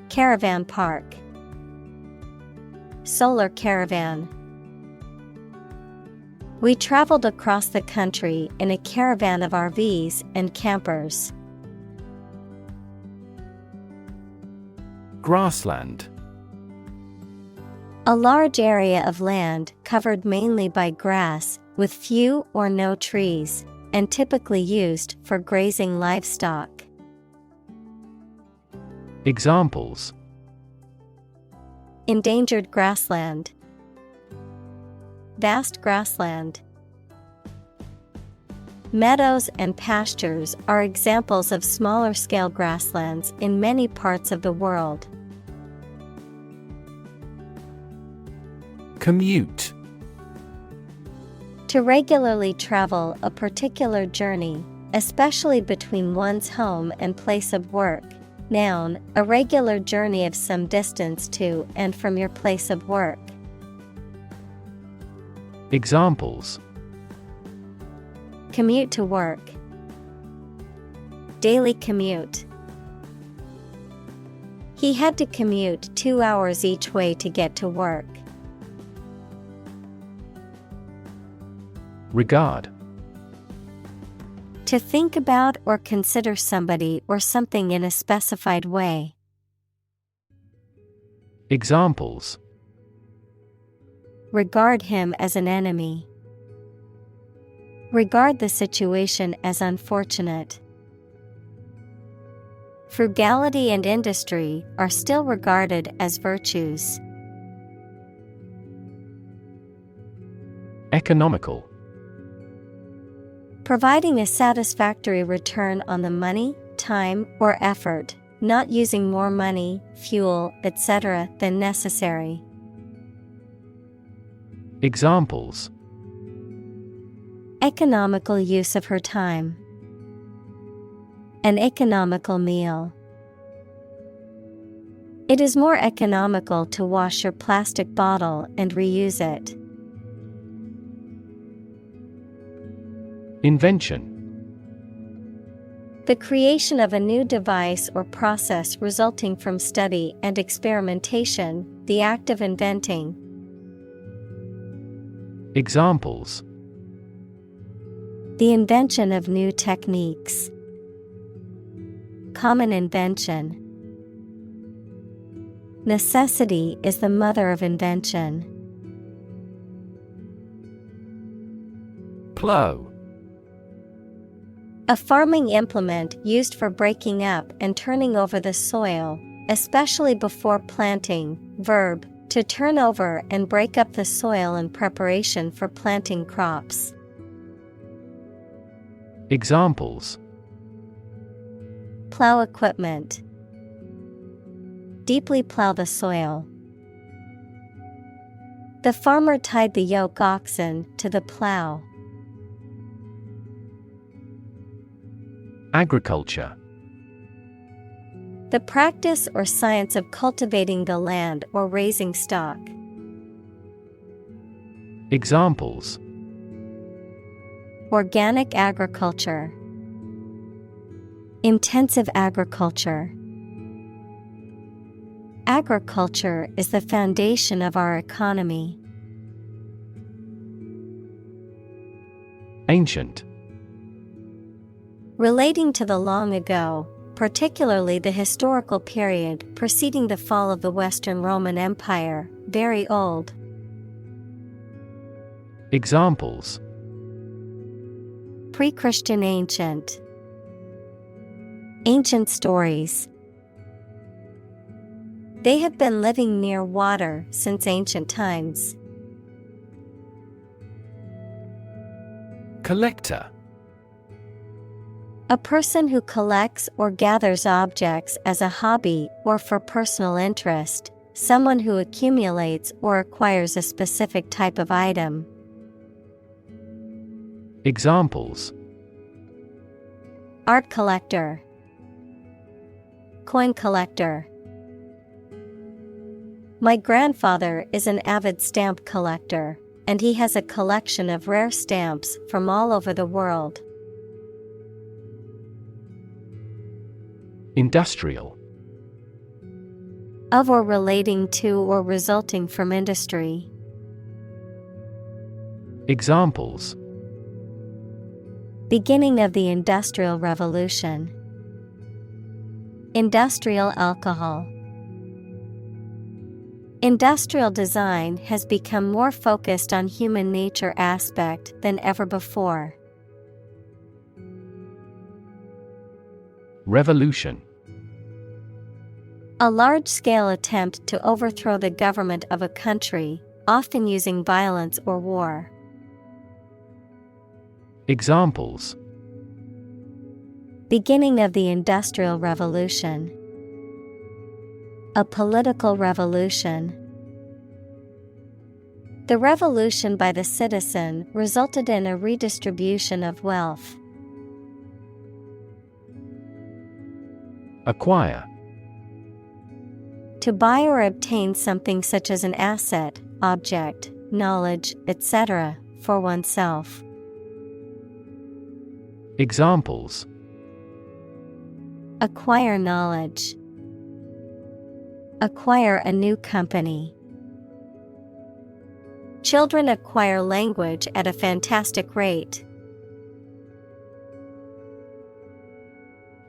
Speaker 1: Caravan park. Solar caravan. We traveled across the country in a caravan of RVs and campers.
Speaker 2: Grassland.
Speaker 1: A large area of land covered mainly by grass, with few or no trees, and typically used for grazing livestock.
Speaker 2: Examples:
Speaker 1: Endangered grassland. Vast grassland. Meadows and pastures are examples of smaller-scale grasslands in many parts of the world.
Speaker 2: Commute.
Speaker 1: To regularly travel a particular journey, especially between one's home and place of work. Noun, a regular journey of some distance to and from your place of work.
Speaker 2: Examples:
Speaker 1: Commute to work. Daily commute. He had to commute 2 hours each way to get to work.
Speaker 2: Regard.
Speaker 1: To think about or consider somebody or something in a specified way.
Speaker 2: Examples:
Speaker 1: Regard him as an enemy. Regard the situation as unfortunate. Frugality and industry are still regarded as virtues.
Speaker 2: Economical.
Speaker 1: Providing a satisfactory return on the money, time, or effort, not using more money, fuel, etc. than necessary.
Speaker 2: Examples:
Speaker 1: Economical use of her time. An economical meal. It is more economical to wash your plastic bottle and reuse it.
Speaker 2: Invention.
Speaker 1: The creation of a new device or process resulting from study and experimentation, the act of inventing.
Speaker 2: Examples.
Speaker 1: The invention of new techniques. Common invention. Necessity is the mother of invention.
Speaker 2: Plow.
Speaker 1: A farming implement used for breaking up and turning over the soil, especially before planting. Verb, to turn over and break up the soil in preparation for planting crops.
Speaker 2: Examples.
Speaker 1: Plow equipment. Deeply plow the soil. The farmer tied the yoke oxen to the plow.
Speaker 2: Agriculture.
Speaker 1: The practice or science of cultivating the land or raising stock.
Speaker 2: Examples.
Speaker 1: Organic agriculture. Intensive agriculture. Agriculture is the foundation of our economy.
Speaker 2: Ancient.
Speaker 1: Relating to the long ago, particularly the historical period preceding the fall of the Western Roman Empire, very old.
Speaker 2: Examples.
Speaker 1: Pre-Christian ancient. Ancient stories. They have been living near water since ancient times.
Speaker 2: Collector.
Speaker 1: A person who collects or gathers objects as a hobby or for personal interest, someone who accumulates or acquires a specific type of item.
Speaker 2: Examples.
Speaker 1: Art collector. Coin collector. My grandfather is an avid stamp collector, and he has a collection of rare stamps from all over the world.
Speaker 2: Industrial.
Speaker 1: Of or relating to or resulting from industry.
Speaker 2: Examples.
Speaker 1: Beginning of the Industrial Revolution. Industrial alcohol. Industrial design has become more focused on human nature aspect than ever before.
Speaker 2: Revolution.
Speaker 1: A large-scale attempt to overthrow the government of a country, often using violence or war.
Speaker 2: Examples.
Speaker 1: Beginning of the Industrial Revolution. A political revolution. The revolution by the citizen resulted in a redistribution of wealth.
Speaker 2: Acquire.
Speaker 1: To buy or obtain something such as an asset, object, knowledge, etc., for oneself.
Speaker 2: Examples.
Speaker 1: Acquire knowledge. Acquire a new company. Children acquire language at a fantastic rate.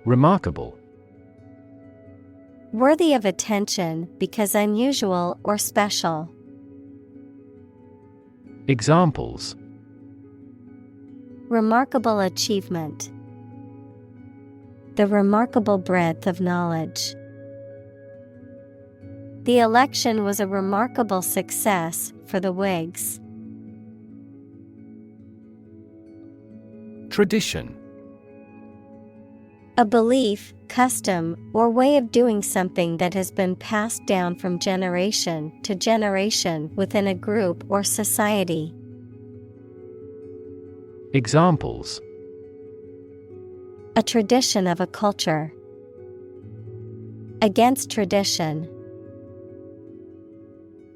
Speaker 2: Remarkable.
Speaker 1: Worthy of attention because unusual or special.
Speaker 2: Examples.
Speaker 1: Remarkable achievement. The remarkable breadth of knowledge. The election was a remarkable success for the Whigs.
Speaker 2: Tradition.
Speaker 1: A belief, custom, or way of doing something that has been passed down from generation to generation within a group or society.
Speaker 2: Examples.
Speaker 1: A tradition of a culture. Against tradition.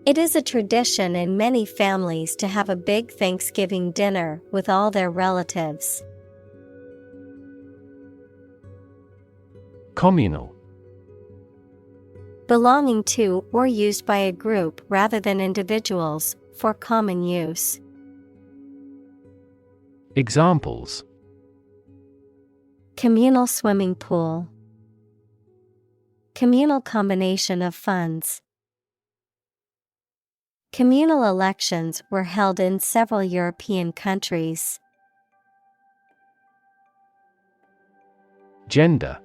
Speaker 1: It is a tradition in many families to have a big Thanksgiving dinner with all their relatives.
Speaker 2: Communal.
Speaker 1: Belonging to or used by a group rather than individuals, for common use.
Speaker 2: Examples:
Speaker 1: Communal swimming pool. Communal combination of funds. Communal elections were held in several European countries.
Speaker 2: Gender.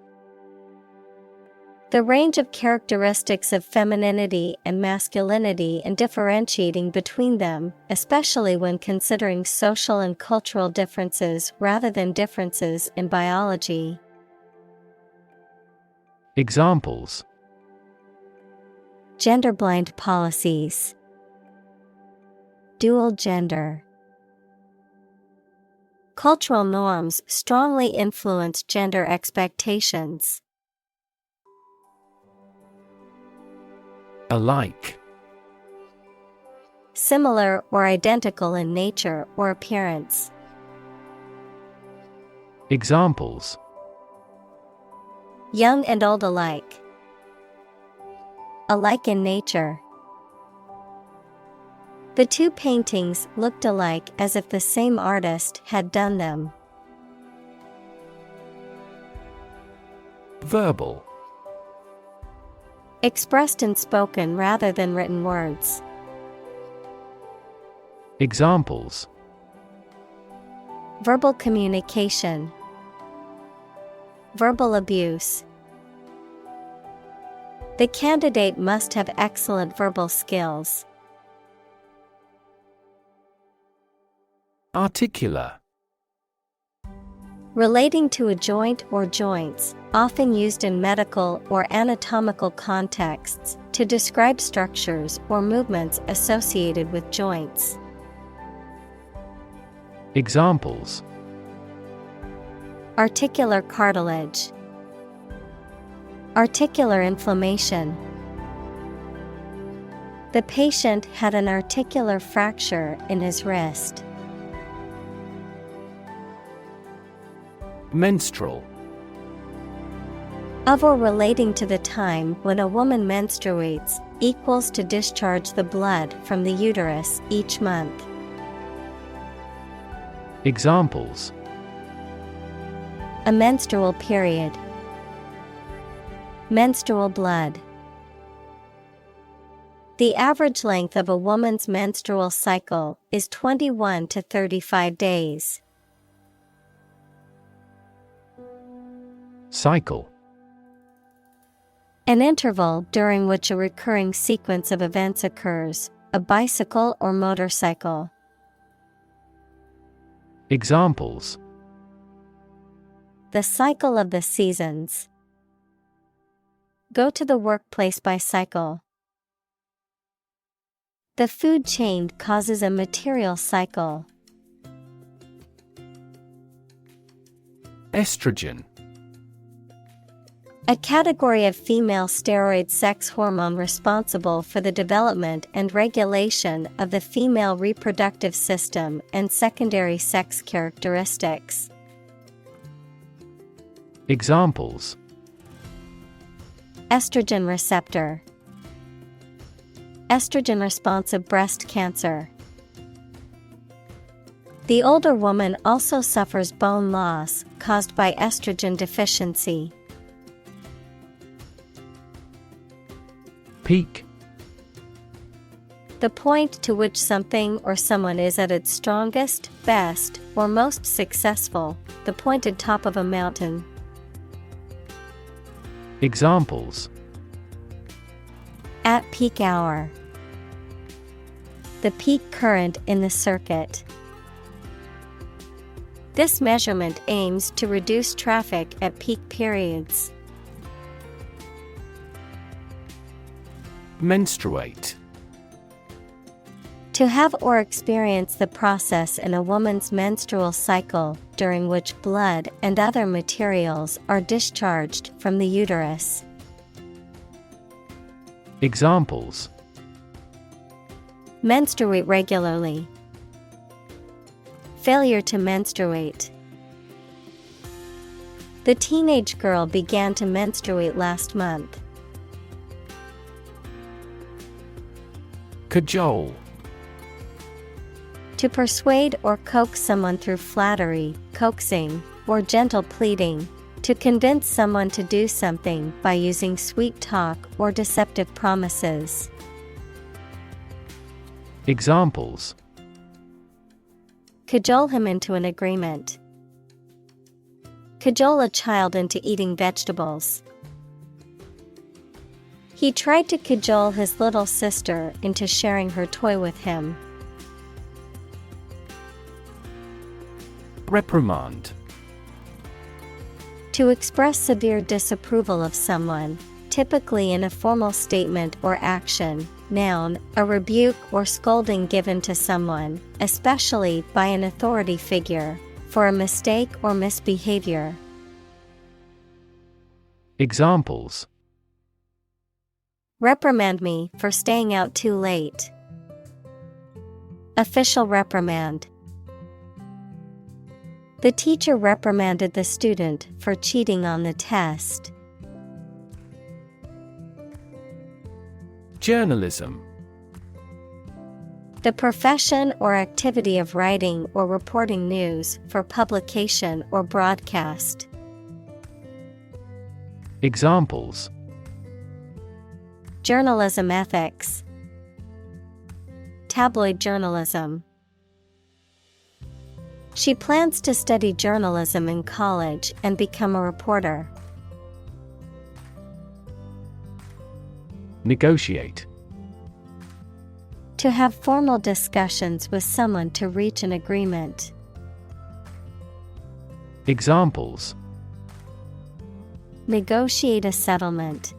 Speaker 1: The range of characteristics of femininity and masculinity and differentiating between them, especially when considering social and cultural differences rather than differences in biology.
Speaker 2: Examples:
Speaker 1: Gender-blind policies. Dual gender. Cultural norms strongly influence gender expectations.
Speaker 2: Alike.
Speaker 1: Similar or identical in nature or appearance.
Speaker 2: Examples:
Speaker 1: Young and old alike. Alike in nature. The two paintings looked alike as if the same artist had done them.
Speaker 2: Verbal.
Speaker 1: Expressed in spoken rather than written words.
Speaker 2: Examples:
Speaker 1: Verbal communication. Verbal abuse. The candidate must have excellent verbal skills.
Speaker 2: Articular.
Speaker 1: Relating to a joint or joints, often used in medical or anatomical contexts to describe structures or movements associated with joints.
Speaker 2: Examples:
Speaker 1: Articular cartilage. Articular inflammation. The patient had an articular fracture in his wrist.
Speaker 2: Menstrual.
Speaker 1: Of or relating to the time when a woman menstruates, equals to discharge the blood from the uterus each month.
Speaker 2: Examples:
Speaker 1: A menstrual period. Menstrual blood. The average length of a woman's menstrual cycle is 21 to 35 days.
Speaker 2: Cycle.
Speaker 1: An interval during which a recurring sequence of events occurs, a bicycle or motorcycle.
Speaker 2: Examples:
Speaker 1: The cycle of the seasons. Go to the workplace by cycle. The food chain causes a material cycle.
Speaker 2: Estrogen.
Speaker 1: A category of female steroid sex hormone responsible for the development and regulation of the female reproductive system and secondary sex characteristics.
Speaker 2: Examples:
Speaker 1: Estrogen receptor. Estrogen responsive breast cancer. The older woman also suffers bone loss caused by estrogen deficiency.
Speaker 2: Peak.
Speaker 1: The point to which something or someone is at its strongest, best, or most successful, the pointed top of a mountain.
Speaker 2: Examples:
Speaker 1: At peak hour. The peak current in the circuit. This measurement aims to reduce traffic at peak periods.
Speaker 2: Menstruate.
Speaker 1: To have or experience the process in a woman's menstrual cycle during which blood and other materials are discharged from the uterus.
Speaker 2: Examples:
Speaker 1: menstruate regularly, failure to menstruate. The teenage girl began to menstruate last month.
Speaker 2: Cajole.
Speaker 1: To persuade or coax someone through flattery, coaxing, or gentle pleading. To convince someone to do something by using sweet talk or deceptive promises.
Speaker 2: Examples:
Speaker 1: cajole him into an agreement. Cajole a child into eating vegetables. He tried to cajole his little sister into sharing her toy with him.
Speaker 2: Reprimand.
Speaker 1: To express severe disapproval of someone, typically in a formal statement or action. Noun, a rebuke or scolding given to someone, especially by an authority figure, for a mistake or misbehavior.
Speaker 2: Examples:
Speaker 1: reprimand me for staying out too late. Official reprimand. The teacher reprimanded the student for cheating on the test.
Speaker 2: Journalism.
Speaker 1: The profession or activity of writing or reporting news for publication or broadcast.
Speaker 2: Examples:
Speaker 1: journalism ethics. Tabloid journalism. She plans to study journalism in college and become a reporter.
Speaker 2: Negotiate.
Speaker 1: To have formal discussions with someone to reach an agreement.
Speaker 2: Examples:
Speaker 1: negotiate a settlement.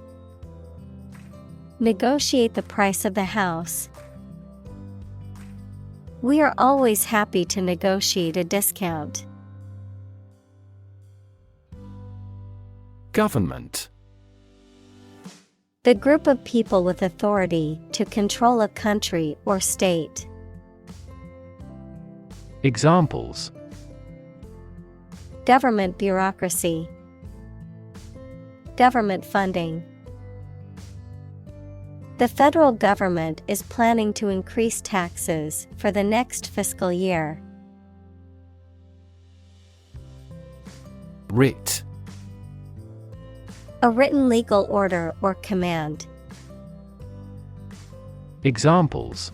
Speaker 1: Negotiate the price of the house. We are always happy to negotiate a discount.
Speaker 2: Government.
Speaker 1: The group of people with authority to control a country or state.
Speaker 2: Examples:
Speaker 1: government bureaucracy. Government funding. The federal government is planning to increase taxes for the next fiscal year.
Speaker 2: Writ.
Speaker 1: A written legal order or command.
Speaker 2: Examples: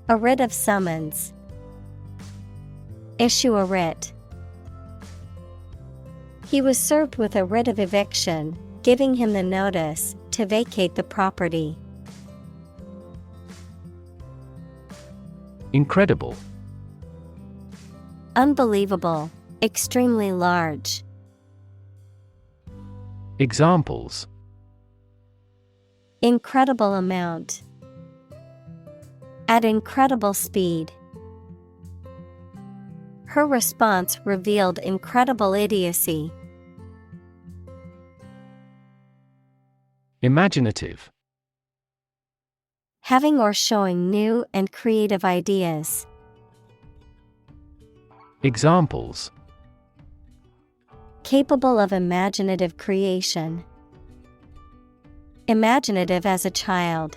Speaker 1: a writ of summons. Issue a writ. He was served with a writ of eviction, giving him the notice to vacate the property.
Speaker 2: Incredible.
Speaker 1: Unbelievable, extremely large.
Speaker 2: Examples:
Speaker 1: incredible amount. At incredible speed. Her response revealed incredible idiocy.
Speaker 2: Imaginative.
Speaker 1: Having or showing new and creative ideas.
Speaker 2: Examples:
Speaker 1: capable of imaginative creation. Imaginative as a child.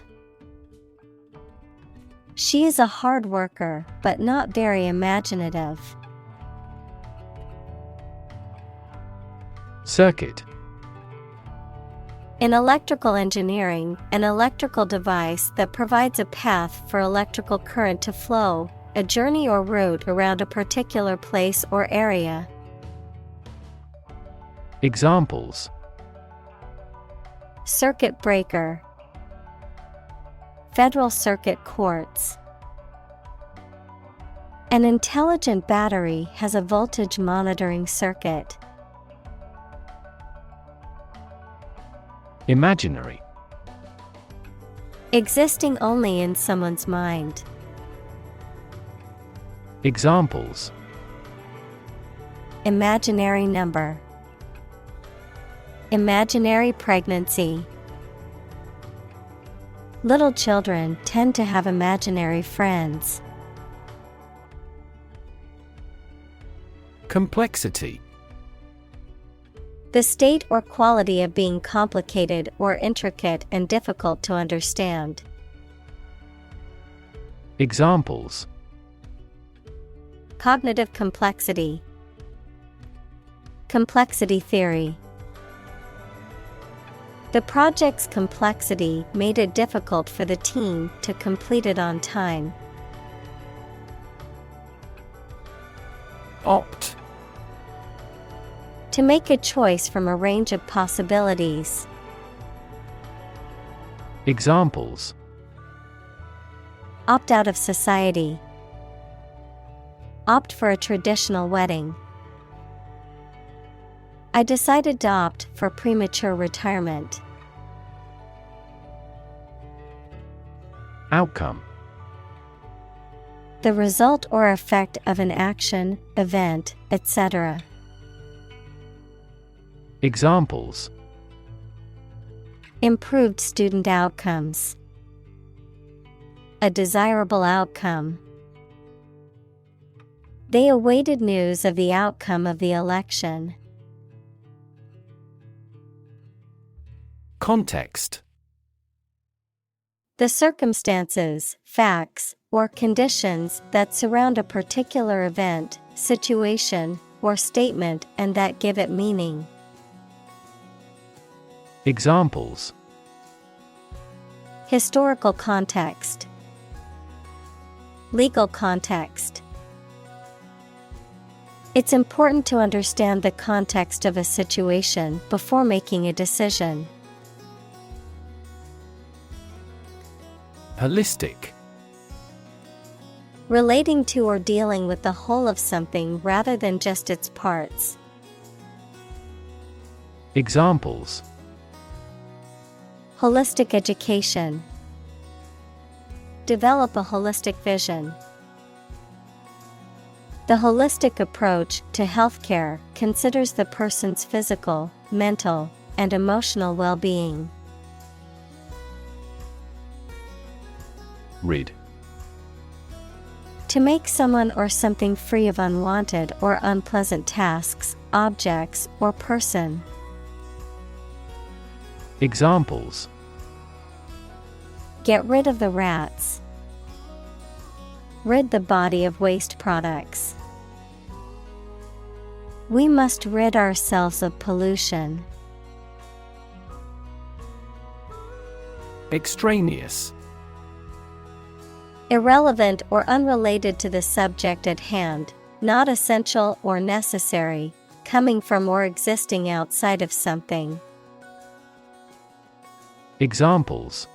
Speaker 1: She is a hard worker, but not very imaginative.
Speaker 2: Circuit.
Speaker 1: In electrical engineering, an electrical device that provides a path for electrical current to flow, a journey or route around a particular place or area.
Speaker 2: Examples:
Speaker 1: circuit breaker. Federal Circuit courts. An intelligent battery has a voltage monitoring circuit.
Speaker 2: Imaginary.
Speaker 1: Existing only in someone's mind.
Speaker 2: Examples:
Speaker 1: Imaginary number. Imaginary pregnancy. Little children tend to have imaginary friends.
Speaker 2: Complexity.
Speaker 1: The state or quality of being complicated or intricate and difficult to understand.
Speaker 2: Examples:
Speaker 1: Cognitive complexity. Complexity theory. The project's complexity made it difficult for the team to complete it on time.
Speaker 2: Opt.
Speaker 1: To make a choice from a range of possibilities.
Speaker 2: Examples:
Speaker 1: Opt out of society. Opt for a traditional wedding. I decided to opt for premature retirement.
Speaker 2: Outcome.
Speaker 1: The result or effect of an action, event, etc.
Speaker 2: Examples:
Speaker 1: Improved student outcomes. A desirable outcome. They awaited news of the outcome of the election.
Speaker 2: Context.
Speaker 1: The circumstances, facts, or conditions that surround a particular event, situation, or statement and that give it meaning.
Speaker 2: Examples:
Speaker 1: Historical context. Legal context. It's important to understand the context of a situation before making a decision.
Speaker 2: Holistic.
Speaker 1: Relating to or dealing with the whole of something rather than just its parts.
Speaker 2: Examples:
Speaker 1: Holistic education. Develop a holistic vision. The holistic approach to healthcare considers the person's physical, mental, and emotional well-being.
Speaker 2: Rid.
Speaker 1: To make someone or something free of unwanted or unpleasant tasks, objects, or person.
Speaker 2: Examples:
Speaker 1: Get rid of the rats. Rid the body of waste products. We must rid ourselves of pollution.
Speaker 2: Extraneous.
Speaker 1: Irrelevant or unrelated to the subject at hand, not essential or necessary, coming from or existing outside of something.
Speaker 2: Examples: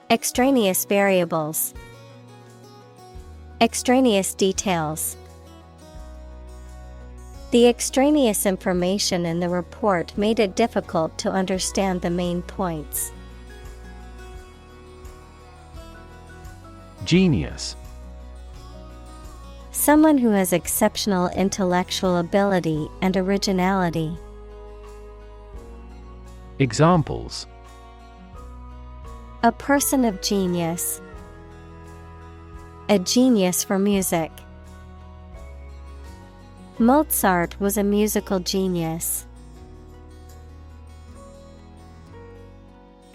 Speaker 1: Extraneous variables. Extraneous details. The extraneous information in the report made it difficult to understand the main points.
Speaker 2: Genius.
Speaker 1: Someone who has exceptional intellectual ability and originality.
Speaker 2: Examples:
Speaker 1: A person of genius. A genius for music. Mozart was a musical genius.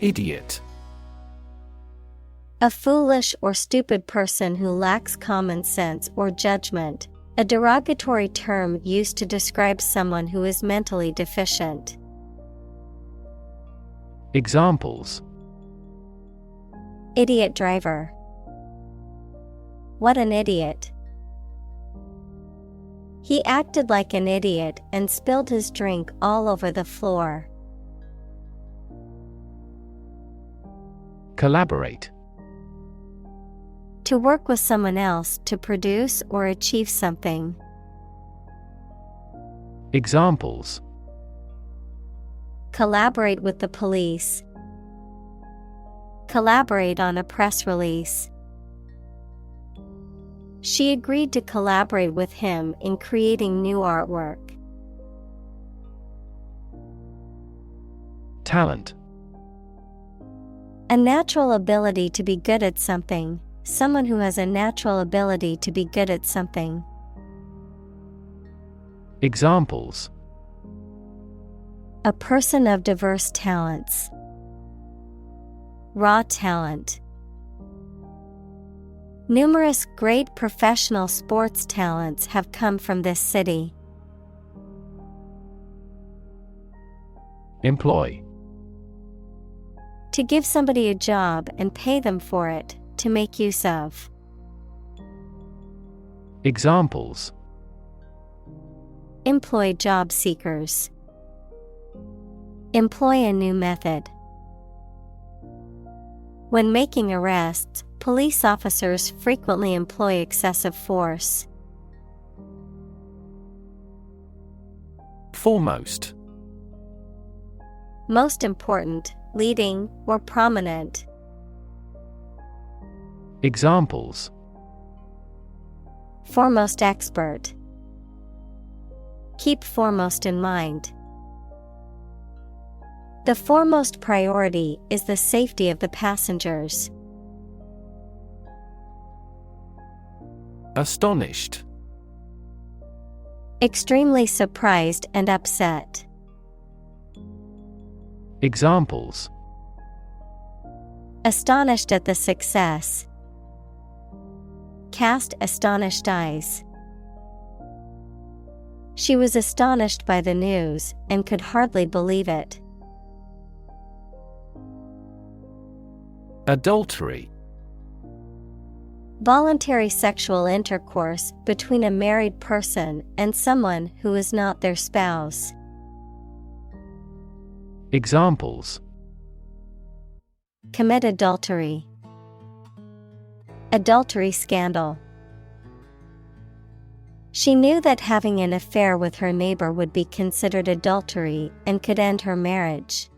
Speaker 2: Idiot.
Speaker 1: A foolish or stupid person who lacks common sense or judgment, a derogatory term used to describe someone who is mentally deficient.
Speaker 2: Examples:
Speaker 1: Idiot driver. What an idiot. He acted like an idiot and spilled his drink all over the floor.
Speaker 2: Collaborate.
Speaker 1: To work with someone else to produce or achieve something.
Speaker 2: Examples:
Speaker 1: Collaborate with the police. collaborate on a press release. She agreed to collaborate with him in creating new artwork.
Speaker 2: Talent.
Speaker 1: A natural ability to be good at something, someone who has a natural ability to be good at something.
Speaker 2: Examples:
Speaker 1: A person of diverse talents. Raw talent. Numerous great professional sports talents have come from this city.
Speaker 2: Employ.
Speaker 1: To give somebody a job and pay them for it, to make use of.
Speaker 2: Examples:
Speaker 1: Employ job seekers. Employ a new method. When making arrests, police officers frequently employ excessive force.
Speaker 2: Foremost.
Speaker 1: Most important, leading, or prominent.
Speaker 2: Examples:
Speaker 1: Foremost expert. Keep foremost in mind. The foremost priority is the safety of the passengers.
Speaker 2: Astonished.
Speaker 1: Extremely surprised and upset.
Speaker 2: Examples:
Speaker 1: Astonished at the success. Cast astonished eyes. She was astonished by the news and could hardly believe it.
Speaker 2: Adultery.
Speaker 1: Voluntary sexual intercourse between a married person and someone who is not their spouse.
Speaker 2: Examples:
Speaker 1: Commit adultery. Adultery scandal. She knew that having an affair with her neighbor would be considered adultery and could end her marriage.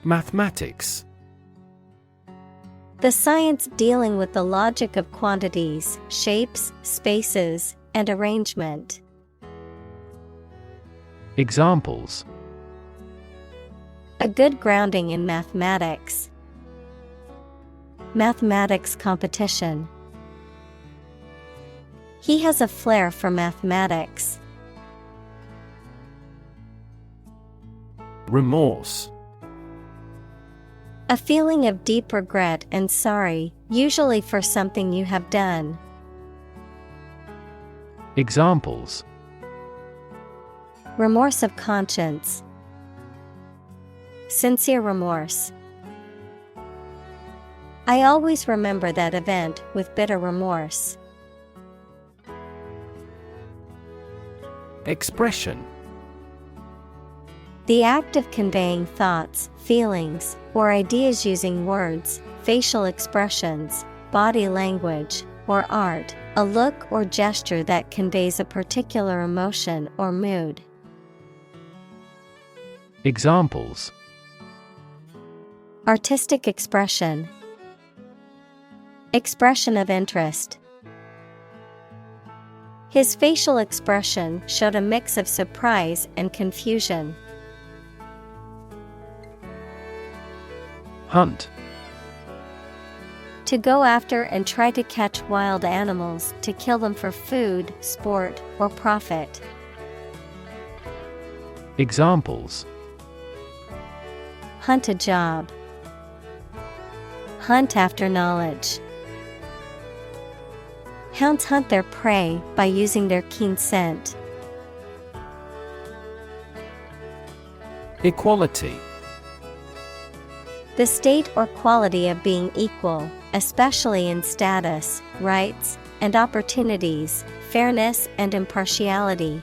Speaker 2: Mathematics.
Speaker 1: The science dealing with the logic of quantities, shapes, spaces, and arrangement.
Speaker 2: Examples:
Speaker 1: A good grounding in mathematics. Mathematics competition. He has a flair for mathematics.
Speaker 2: Remorse.
Speaker 1: A feeling of deep regret and sorry, usually for something you have done.
Speaker 2: Examples:
Speaker 1: Remorse of conscience. Sincere remorse. I always remember that event with bitter remorse.
Speaker 2: Expression.
Speaker 1: The act of conveying thoughts, feelings, or ideas using words, facial expressions, body language, or art, a look or gesture that conveys a particular emotion or mood.
Speaker 2: Examples:
Speaker 1: Artistic expression. Expression of interest. His facial expression showed a mix of surprise and confusion.
Speaker 2: Hunt.
Speaker 1: To go after and try to catch wild animals to kill them for food, sport, or profit.
Speaker 2: Examples:
Speaker 1: Hunt a job. Hunt after knowledge. Hounds hunt their prey by using their keen scent.
Speaker 2: Equality.
Speaker 1: The state or quality of being equal, especially in status, rights, and opportunities, fairness and impartiality.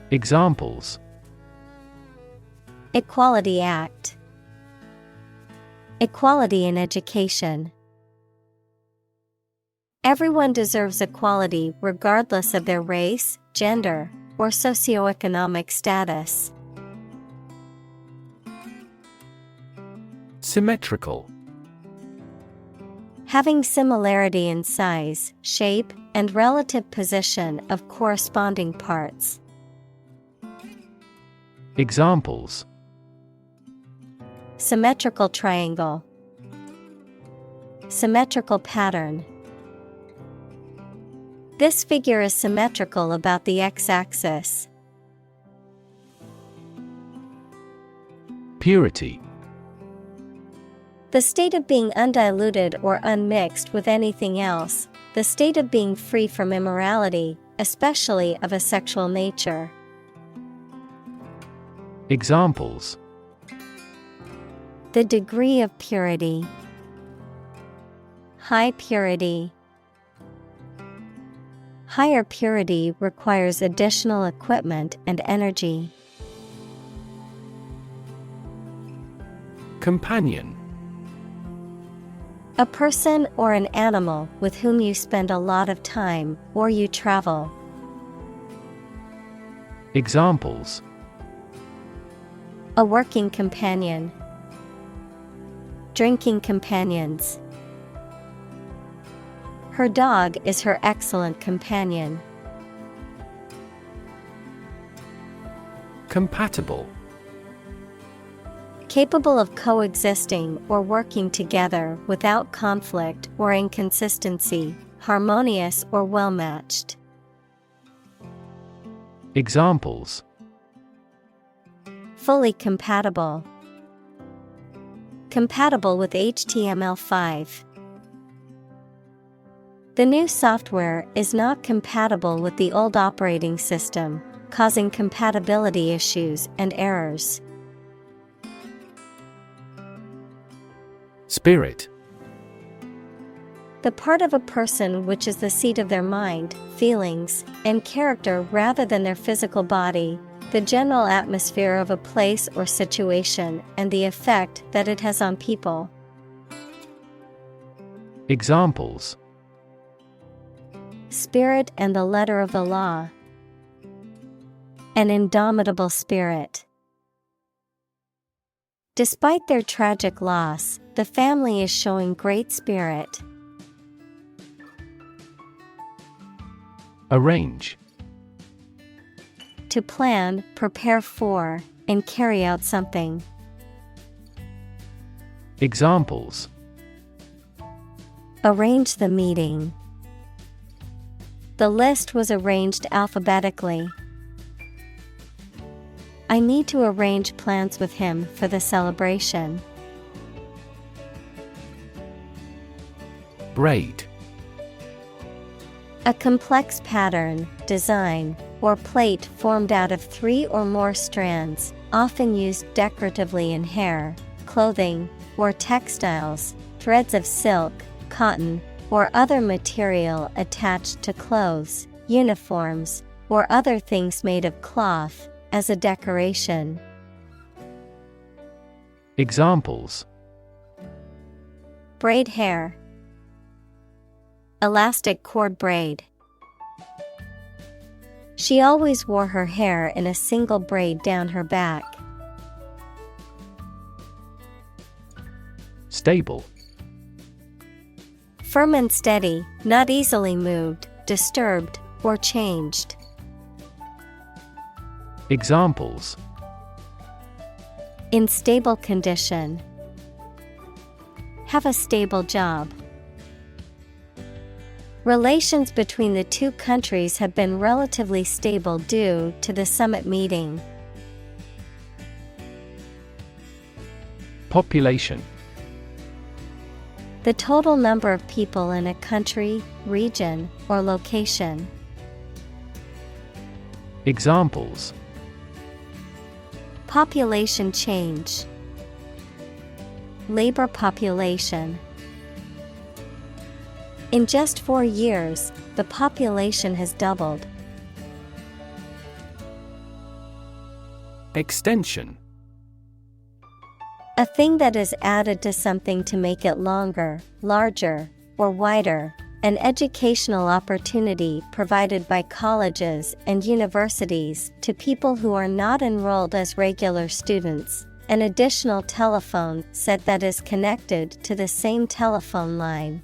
Speaker 2: Examples:
Speaker 1: Equality Act. Equality in education. Everyone deserves equality regardless of their race, gender, or socioeconomic status.
Speaker 2: Symmetrical.
Speaker 1: Having similarity in size, shape, and relative position of corresponding parts.
Speaker 2: Examples:
Speaker 1: Symmetrical triangle. Symmetrical pattern. This figure is symmetrical about the x-axis.
Speaker 2: Purity.
Speaker 1: The state of being undiluted or unmixed with anything else, the state of being free from immorality, especially of a sexual nature.
Speaker 2: Examples:
Speaker 1: The degree of purity. High purity. Higher purity requires additional equipment and energy.
Speaker 2: Companion.
Speaker 1: A person or an animal with whom you spend a lot of time or you travel.
Speaker 2: Examples:
Speaker 1: A working companion. Drinking companions. Her dog is her excellent companion.
Speaker 2: Compatible.
Speaker 1: Capable of coexisting or working together without conflict or inconsistency, harmonious or well-matched.
Speaker 2: Examples:
Speaker 1: Fully compatible. Compatible with HTML5. The new software is not compatible with the old operating system, causing compatibility issues and errors.
Speaker 2: Spirit.
Speaker 1: The part of a person which is the seat of their mind, feelings, and character rather than their physical body, the general atmosphere of a place or situation, and the effect that it has on people.
Speaker 2: Examples:
Speaker 1: Spirit and the letter of the law. An indomitable spirit. Despite their tragic loss, the family is showing great spirit.
Speaker 2: Arrange.
Speaker 1: To plan, prepare for, and carry out something.
Speaker 2: Examples:
Speaker 1: Arrange the meeting. The list was arranged alphabetically. I need to arrange plans with him for the celebration.
Speaker 2: Braid.
Speaker 1: A complex pattern, design, or plait formed out of 3 or more strands, often used decoratively in hair, clothing, or textiles, threads of silk, cotton, or other material attached to clothes, uniforms, or other things made of cloth, as a decoration.
Speaker 2: Examples:
Speaker 1: Braid hair. Elastic cord braid. She always wore her hair in a single braid down her back.
Speaker 2: Stable.
Speaker 1: Firm and steady, not easily moved, disturbed, or changed.
Speaker 2: Examples:
Speaker 1: In stable condition. Have a stable job. Relations between the two countries have been relatively stable due to the summit meeting.
Speaker 2: Population.
Speaker 1: The total number of people in a country, region, or location.
Speaker 2: Examples:
Speaker 1: Population change. Labor population. In just 4 years, the population has doubled.
Speaker 2: Extension.
Speaker 1: A thing that is added to something to make it longer, larger, or wider. An educational opportunity provided by colleges and universities to people who are not enrolled as regular students, An additional telephone set that is connected to the same telephone line.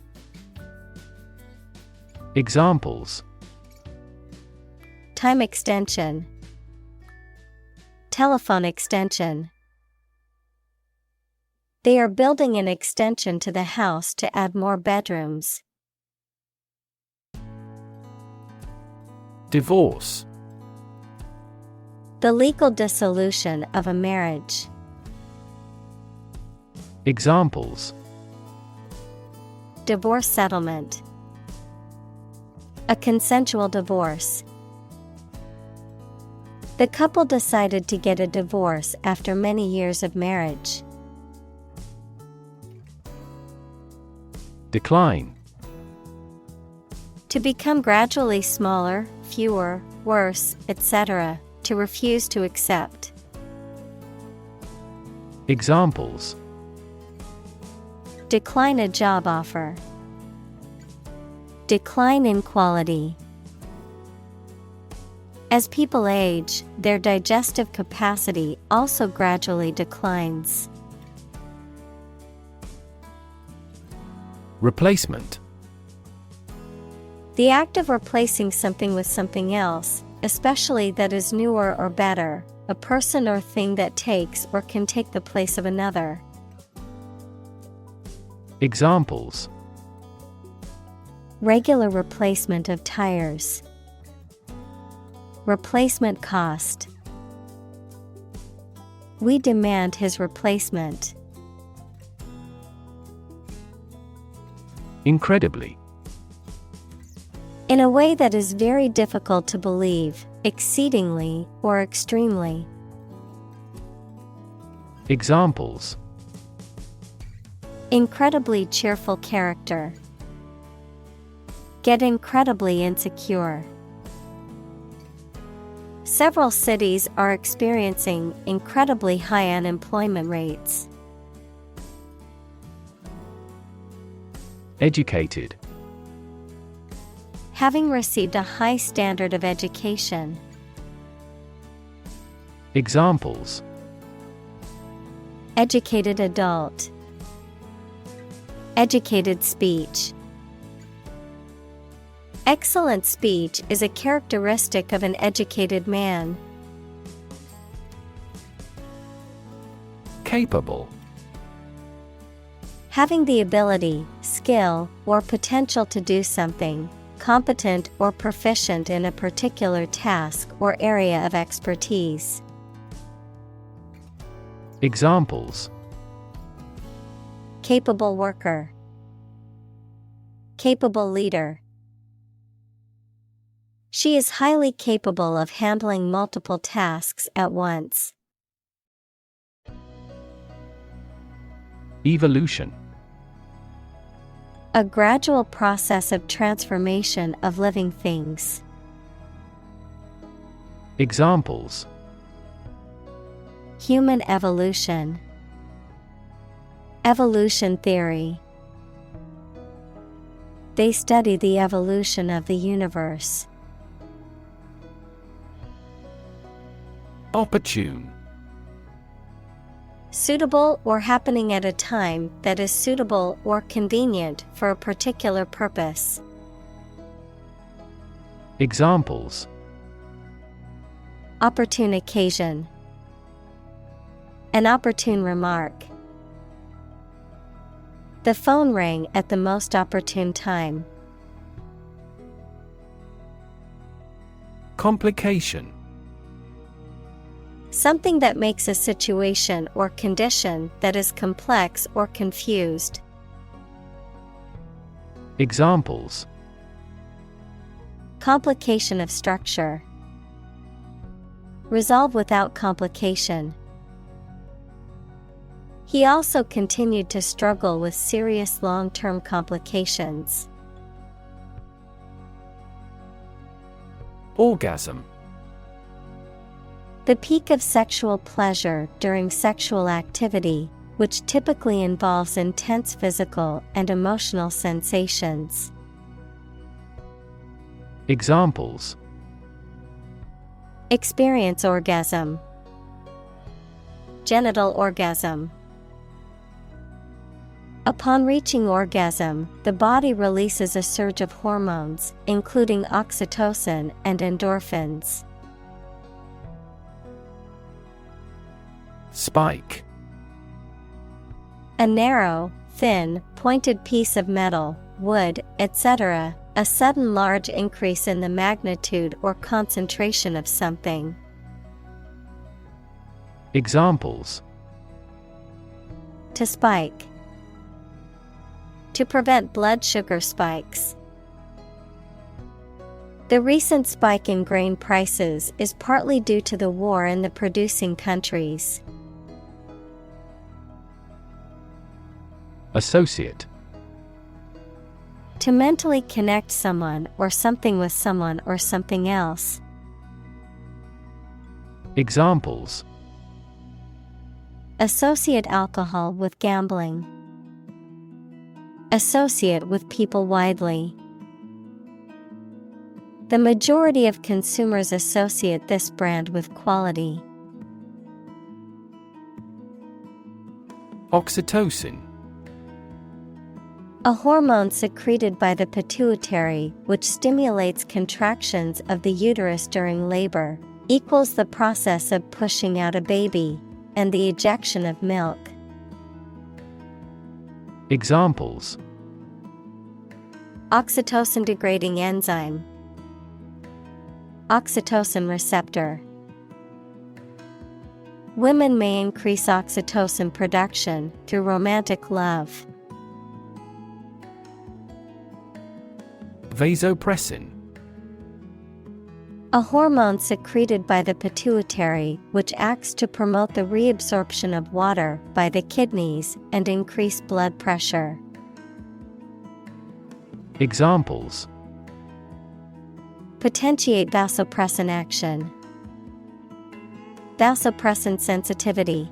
Speaker 2: Examples:
Speaker 1: Time extension. Telephone extension. They are building an extension to the house to add more bedrooms.
Speaker 2: Divorce.
Speaker 1: The legal dissolution of a marriage.
Speaker 2: Examples:
Speaker 1: Divorce settlement. A consensual divorce. The couple decided to get a divorce after many years of marriage.
Speaker 2: Decline.
Speaker 1: To become gradually smaller, fewer, worse, etc., to refuse to accept.
Speaker 2: Examples:
Speaker 1: Decline a job offer. Decline in quality. As people age, their digestive capacity also gradually declines.
Speaker 2: Replacement.
Speaker 1: The act of replacing something with something else, especially that is newer or better, a person or thing that takes or can take the place of another.
Speaker 2: Examples:
Speaker 1: Regular replacement of tires. Replacement cost. We demand his replacement.
Speaker 2: Incredibly.
Speaker 1: In a way that is very difficult to believe, exceedingly, or extremely.
Speaker 2: Examples:
Speaker 1: Incredibly cheerful character. Get incredibly insecure. Several cities are experiencing incredibly high unemployment rates.
Speaker 2: Educated.
Speaker 1: Having received a high standard of education.
Speaker 2: Examples:
Speaker 1: Educated adult. Educated speech. Excellent speech is a characteristic of an educated man.
Speaker 2: Capable.
Speaker 1: Having the ability, skill, or potential to do something, competent or proficient in a particular task or area of expertise.
Speaker 2: Examples:
Speaker 1: Capable worker. Capable leader. She is highly capable of handling multiple tasks at once.
Speaker 2: Evolution.
Speaker 1: A gradual process of transformation of living things.
Speaker 2: Examples:
Speaker 1: Human evolution. Evolution theory. They study the evolution of the universe.
Speaker 2: Opportune.
Speaker 1: Suitable or happening at a time that is suitable or convenient for a particular purpose.
Speaker 2: Examples:
Speaker 1: Opportune occasion. An opportune remark. The phone rang at the most opportune time.
Speaker 2: Complication.
Speaker 1: Something that makes a situation or condition that is complex or confused.
Speaker 2: Examples:
Speaker 1: Complication of structure. Resolve without complication. He also continued to struggle with serious long-term complications.
Speaker 2: Orgasm.
Speaker 1: The peak of sexual pleasure during sexual activity, which typically involves intense physical and emotional sensations.
Speaker 2: Examples:
Speaker 1: Experience orgasm. Genital orgasm. Upon reaching orgasm, the body releases a surge of hormones, including oxytocin and endorphins.
Speaker 2: Spike.
Speaker 1: A narrow, thin, pointed piece of metal, wood, etc., a sudden large increase in the magnitude or concentration of something.
Speaker 2: Examples:
Speaker 1: To spike. To prevent blood sugar spikes. The recent spike in grain prices is partly due to the war in the producing countries.
Speaker 2: Associate.
Speaker 1: To mentally connect someone or something with someone or something else.
Speaker 2: Examples:
Speaker 1: Associate alcohol with gambling. Associate with people widely. The majority of consumers associate this brand with quality.
Speaker 2: Oxytocin.
Speaker 1: A hormone secreted by the pituitary which stimulates contractions of the uterus during labor, equals the process of pushing out a baby, and the ejection of milk.
Speaker 2: Examples:
Speaker 1: Oxytocin degrading enzyme. Oxytocin receptor. Women may increase oxytocin production through romantic love.
Speaker 2: Vasopressin.
Speaker 1: A hormone secreted by the pituitary which acts to promote the reabsorption of water by the kidneys and increase blood pressure.
Speaker 2: Examples:
Speaker 1: Potentiate vasopressin action. Vasopressin sensitivity.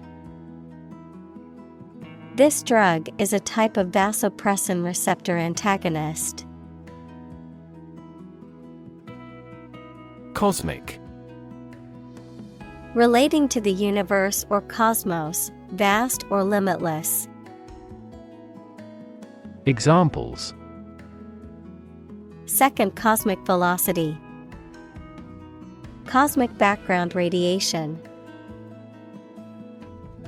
Speaker 1: This drug is a type of vasopressin receptor antagonist.
Speaker 2: Cosmic.
Speaker 1: Relating to the universe or cosmos, vast or limitless.
Speaker 2: Examples:
Speaker 1: Second cosmic velocity. Cosmic background radiation.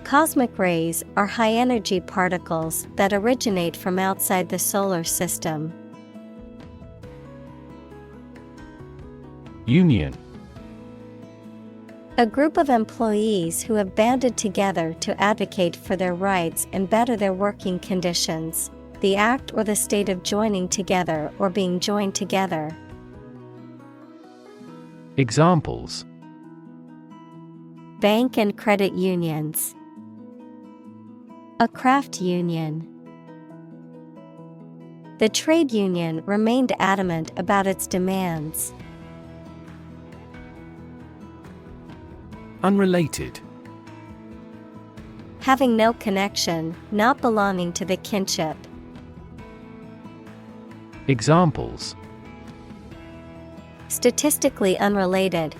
Speaker 1: Cosmic rays are high-energy particles that originate from outside the solar system.
Speaker 2: Union.
Speaker 1: A group of employees who have banded together to advocate for their rights and better their working conditions. The act or the state of joining together or being joined together.
Speaker 2: Examples:
Speaker 1: Bank and credit unions. A craft union. The trade union remained adamant about its demands.
Speaker 2: Unrelated.
Speaker 1: Having no connection, not belonging to the kinship.
Speaker 2: Examples:
Speaker 1: Statistically unrelated.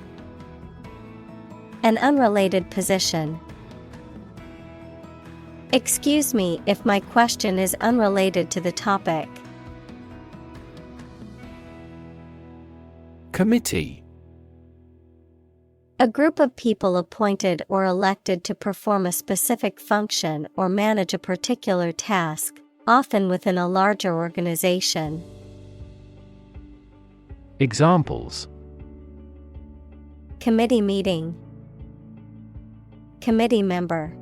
Speaker 1: An unrelated position. Excuse me if my question is unrelated to the topic.
Speaker 2: Committee.
Speaker 1: A group of people appointed or elected to perform a specific function or manage a particular task, often within a larger organization.
Speaker 2: Examples:
Speaker 1: Committee meeting. Committee member.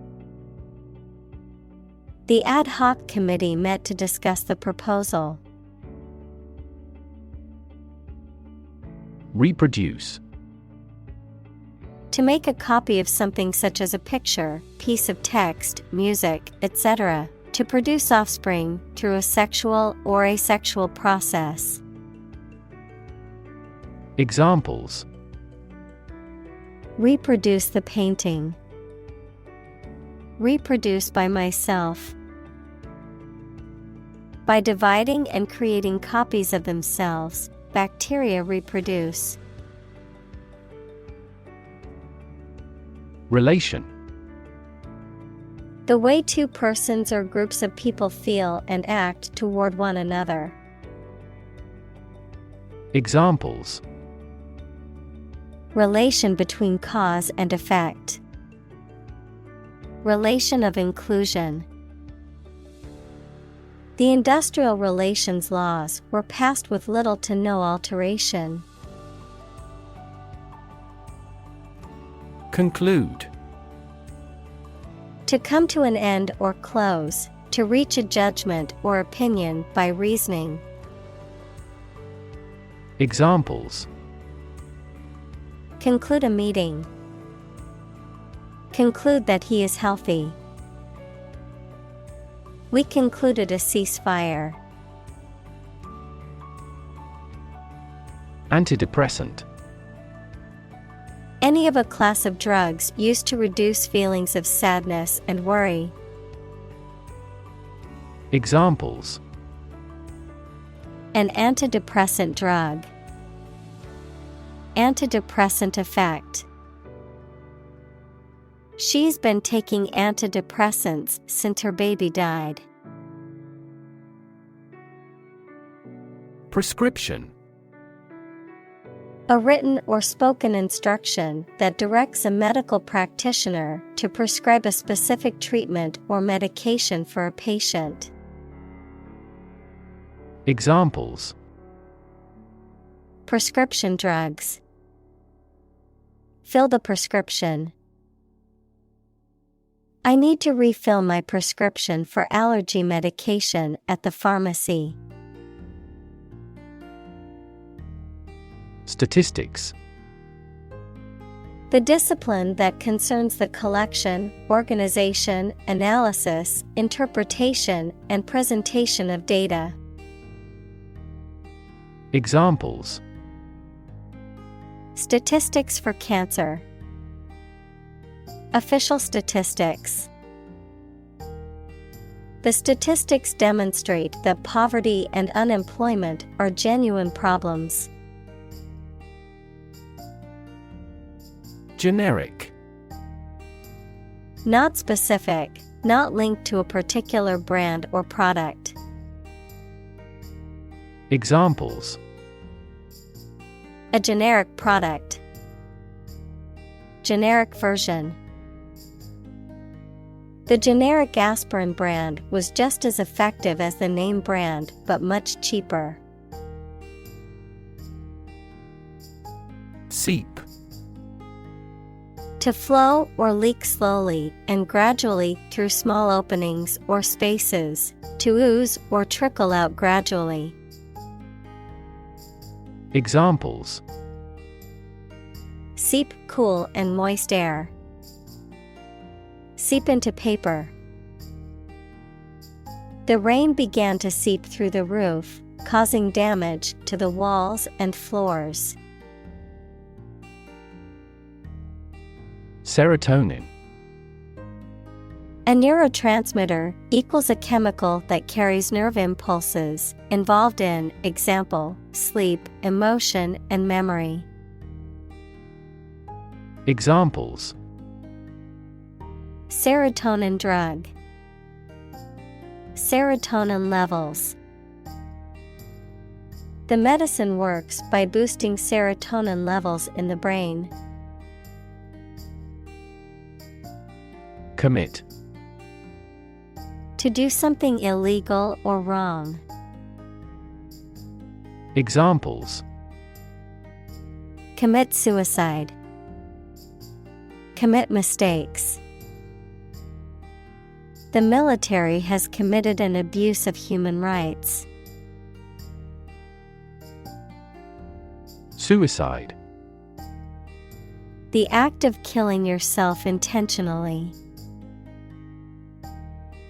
Speaker 1: The ad hoc committee met to discuss the proposal.
Speaker 2: Reproduce.
Speaker 1: To make a copy of something such as a picture, piece of text, music, etc., to produce offspring through a sexual or asexual process.
Speaker 2: Examples:
Speaker 1: Reproduce the painting. Reproduce by myself. By dividing and creating copies of themselves, bacteria reproduce.
Speaker 2: Relation.
Speaker 1: The way two persons or groups of people feel and act toward one another.
Speaker 2: Examples:
Speaker 1: Relation between cause and effect. Relation of inclusion. The industrial relations laws were passed with little to no alteration.
Speaker 2: Conclude.
Speaker 1: To come to an end or close, to reach a judgment or opinion by reasoning.
Speaker 2: Examples:
Speaker 1: Conclude a meeting. Conclude that he is healthy. We concluded a ceasefire.
Speaker 2: Antidepressant.
Speaker 1: Any of a class of drugs used to reduce feelings of sadness and worry.
Speaker 2: Examples:
Speaker 1: An antidepressant drug. Antidepressant effect. She's been taking antidepressants since her baby died.
Speaker 2: Prescription.
Speaker 1: A written or spoken instruction that directs a medical practitioner to prescribe a specific treatment or medication for a patient.
Speaker 2: Examples:
Speaker 1: Prescription drugs. Fill the prescription. I need to refill my prescription for allergy medication at the pharmacy.
Speaker 2: Statistics.
Speaker 1: The discipline that concerns the collection, organization, analysis, interpretation, and presentation of data.
Speaker 2: Examples:
Speaker 1: Statistics for cancer. Official statistics. The statistics demonstrate that poverty and unemployment are genuine problems.
Speaker 2: Generic.
Speaker 1: Not specific, not linked to a particular brand or product.
Speaker 2: Examples:
Speaker 1: A generic product. Generic version. The generic aspirin brand was just as effective as the name brand, but much cheaper.
Speaker 2: Seep.
Speaker 1: To flow or leak slowly and gradually through small openings or spaces, to ooze or trickle out gradually.
Speaker 2: Examples:
Speaker 1: Seep cool and moist air. Seep into paper. The rain began to seep through the roof, causing damage to the walls and floors.
Speaker 2: Serotonin.
Speaker 1: A neurotransmitter equals a chemical that carries nerve impulses involved in, example, sleep, emotion, and memory.
Speaker 2: Examples:
Speaker 1: Serotonin drug. Serotonin levels. The medicine works by boosting serotonin levels in the brain.
Speaker 2: Commit.
Speaker 1: To do something illegal or wrong.
Speaker 2: Examples:
Speaker 1: Commit suicide. Commit mistakes. The military has committed an abuse of human rights.
Speaker 2: Suicide.
Speaker 1: The act of killing yourself intentionally.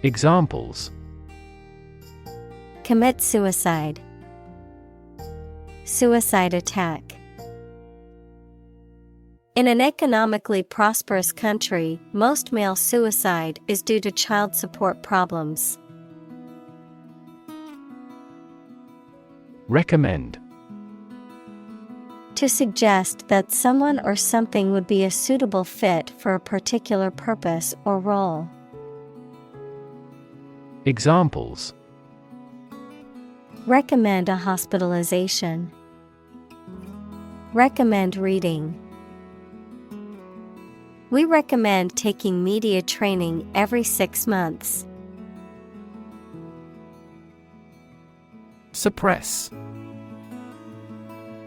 Speaker 2: Examples:
Speaker 1: Commit suicide. Suicide attack. In an economically prosperous country, most male suicide is due to child support problems.
Speaker 2: Recommend.
Speaker 1: To suggest that someone or something would be a suitable fit for a particular purpose or role.
Speaker 2: Examples:
Speaker 1: recommend a hospitalization. Recommend reading. We recommend taking media training every 6 months.
Speaker 2: Suppress.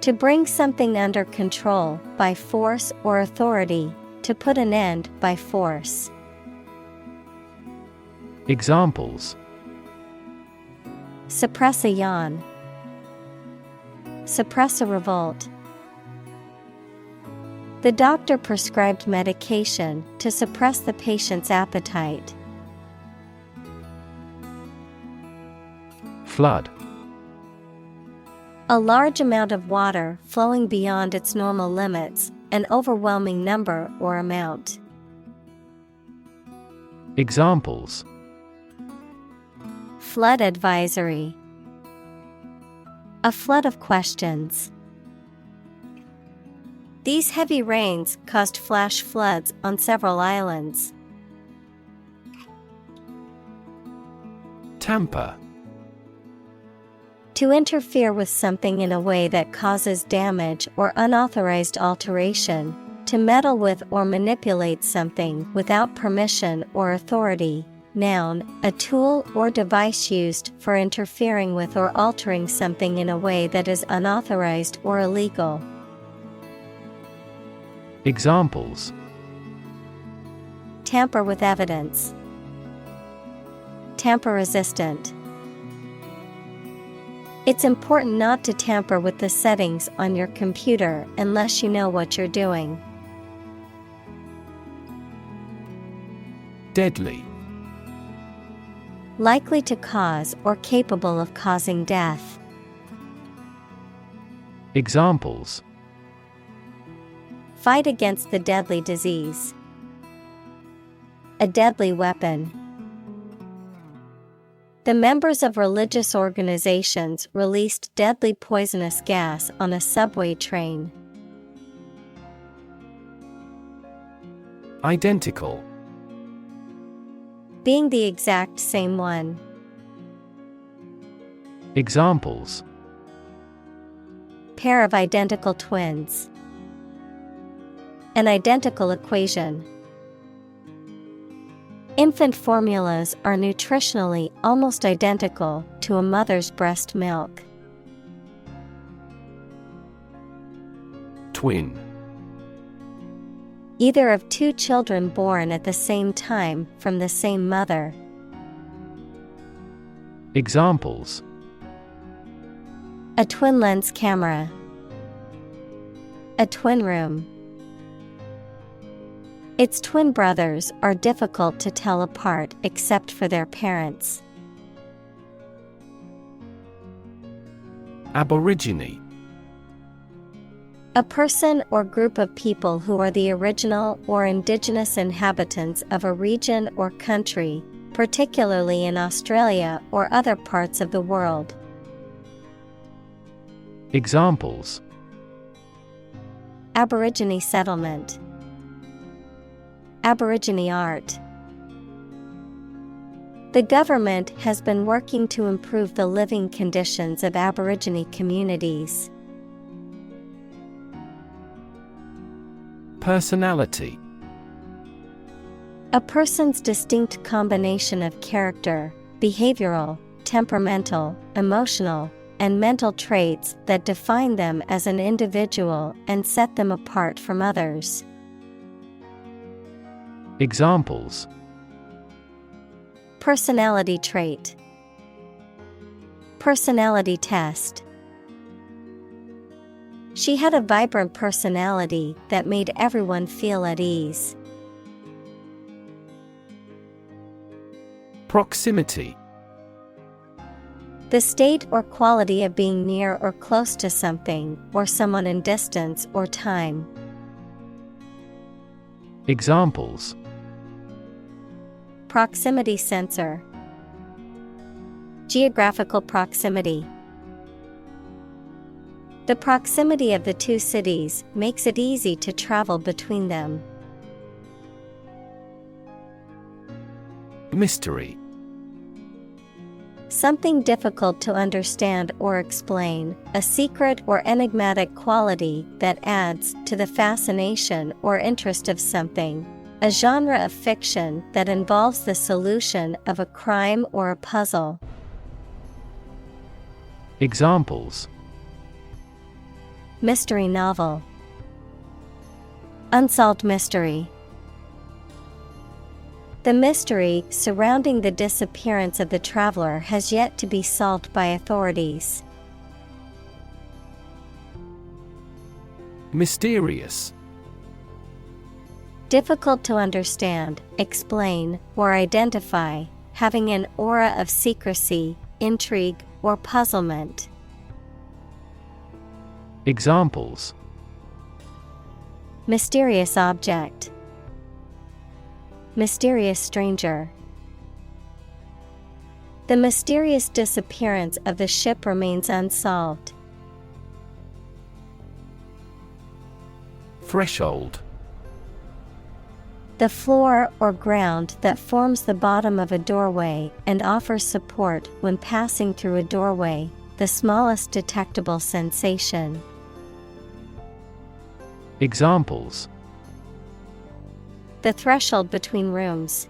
Speaker 1: To bring something under control by force or authority, to put an end by force.
Speaker 2: Examples:
Speaker 1: suppress a yawn. Suppress a revolt. The doctor prescribed medication to suppress the patient's appetite.
Speaker 2: Flood.
Speaker 1: A large amount of water flowing beyond its normal limits, an overwhelming number or amount.
Speaker 2: Examples:
Speaker 1: flood advisory. A flood of questions. These heavy rains caused flash floods on several islands.
Speaker 2: Tamper.
Speaker 1: To interfere with something in a way that causes damage or unauthorized alteration, to meddle with or manipulate something without permission or authority. Noun, a tool or device used for interfering with or altering something in a way that is unauthorized or illegal.
Speaker 2: Examples:
Speaker 1: tamper with evidence. Tamper resistant. It's important not to tamper with the settings on your computer unless you know what you're doing.
Speaker 2: Deadly.
Speaker 1: Likely to cause or capable of causing death.
Speaker 2: Examples:
Speaker 1: fight against the deadly disease. A deadly weapon. The members of religious organizations released deadly poisonous gas on a subway train.
Speaker 2: Identical.
Speaker 1: Being the exact same one.
Speaker 2: Examples:
Speaker 1: pair of identical twins. An identical equation. Infant formulas are nutritionally almost identical to a mother's breast milk.
Speaker 2: Twin.
Speaker 1: Either of two children born at the same time from the same mother.
Speaker 2: Examples:
Speaker 1: a twin lens camera. A twin room. Its twin brothers are difficult to tell apart except for their parents.
Speaker 2: Aborigine.
Speaker 1: A person or group of people who are the original or indigenous inhabitants of a region or country, particularly in Australia or other parts of the world.
Speaker 2: Examples:
Speaker 1: Aborigine settlement. Aborigine art. The government has been working to improve the living conditions of Aborigine communities.
Speaker 2: Personality.
Speaker 1: A person's distinct combination of character, behavioral, temperamental, emotional, and mental traits that define them as an individual and set them apart from others.
Speaker 2: Examples:
Speaker 1: personality trait. Personality test. She had a vibrant personality that made everyone feel at ease.
Speaker 2: Proximity.
Speaker 1: The state or quality of being near or close to something or someone in distance or time.
Speaker 2: Examples:
Speaker 1: proximity sensor. Geographical proximity. The proximity of the two cities makes it easy to travel between them.
Speaker 2: Mystery.
Speaker 1: Something difficult to understand or explain, a secret or enigmatic quality that adds to the fascination or interest of something. A genre of fiction that involves the solution of a crime or a puzzle.
Speaker 2: Examples:
Speaker 1: Mystery novel. Unsolved mystery. The mystery surrounding the disappearance of the traveler has yet to be solved by authorities. Mysterious. Difficult to understand, explain, or identify, having an aura of secrecy, intrigue, or puzzlement. Examples: mysterious object. Mysterious stranger. The mysterious disappearance of the ship remains unsolved. Threshold. The floor or ground that forms the bottom of a doorway and offers support when passing through a doorway, the smallest detectable sensation. Examples: the threshold between rooms.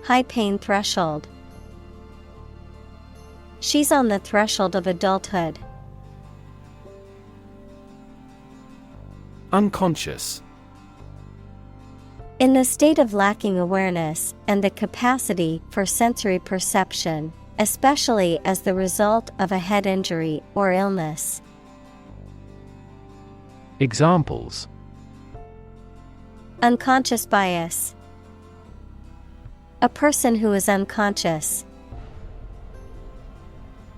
Speaker 1: High pain threshold. She's on the threshold of adulthood. Unconscious. In the state of lacking awareness and the capacity for sensory perception, especially as the result of a head injury or illness. Examples: unconscious bias. A person who is unconscious.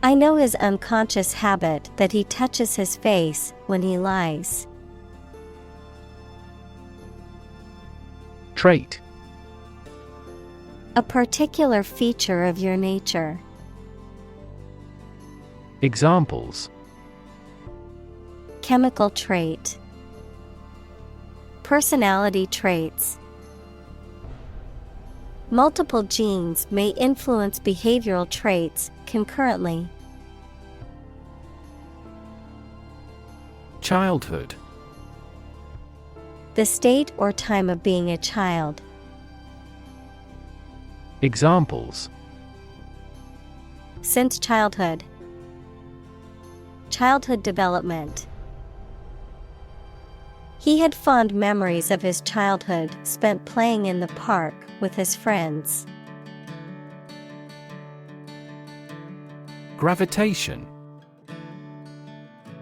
Speaker 1: I know his unconscious habit that he touches his face when he lies. Trait. A particular feature of your nature. Examples: chemical trait. Personality traits. Multiple genes may influence behavioral traits concurrently. Childhood. The state or time of being a child. Examples: since childhood. Childhood development. He had fond memories of his childhood spent playing in the park with his friends. Gravitation.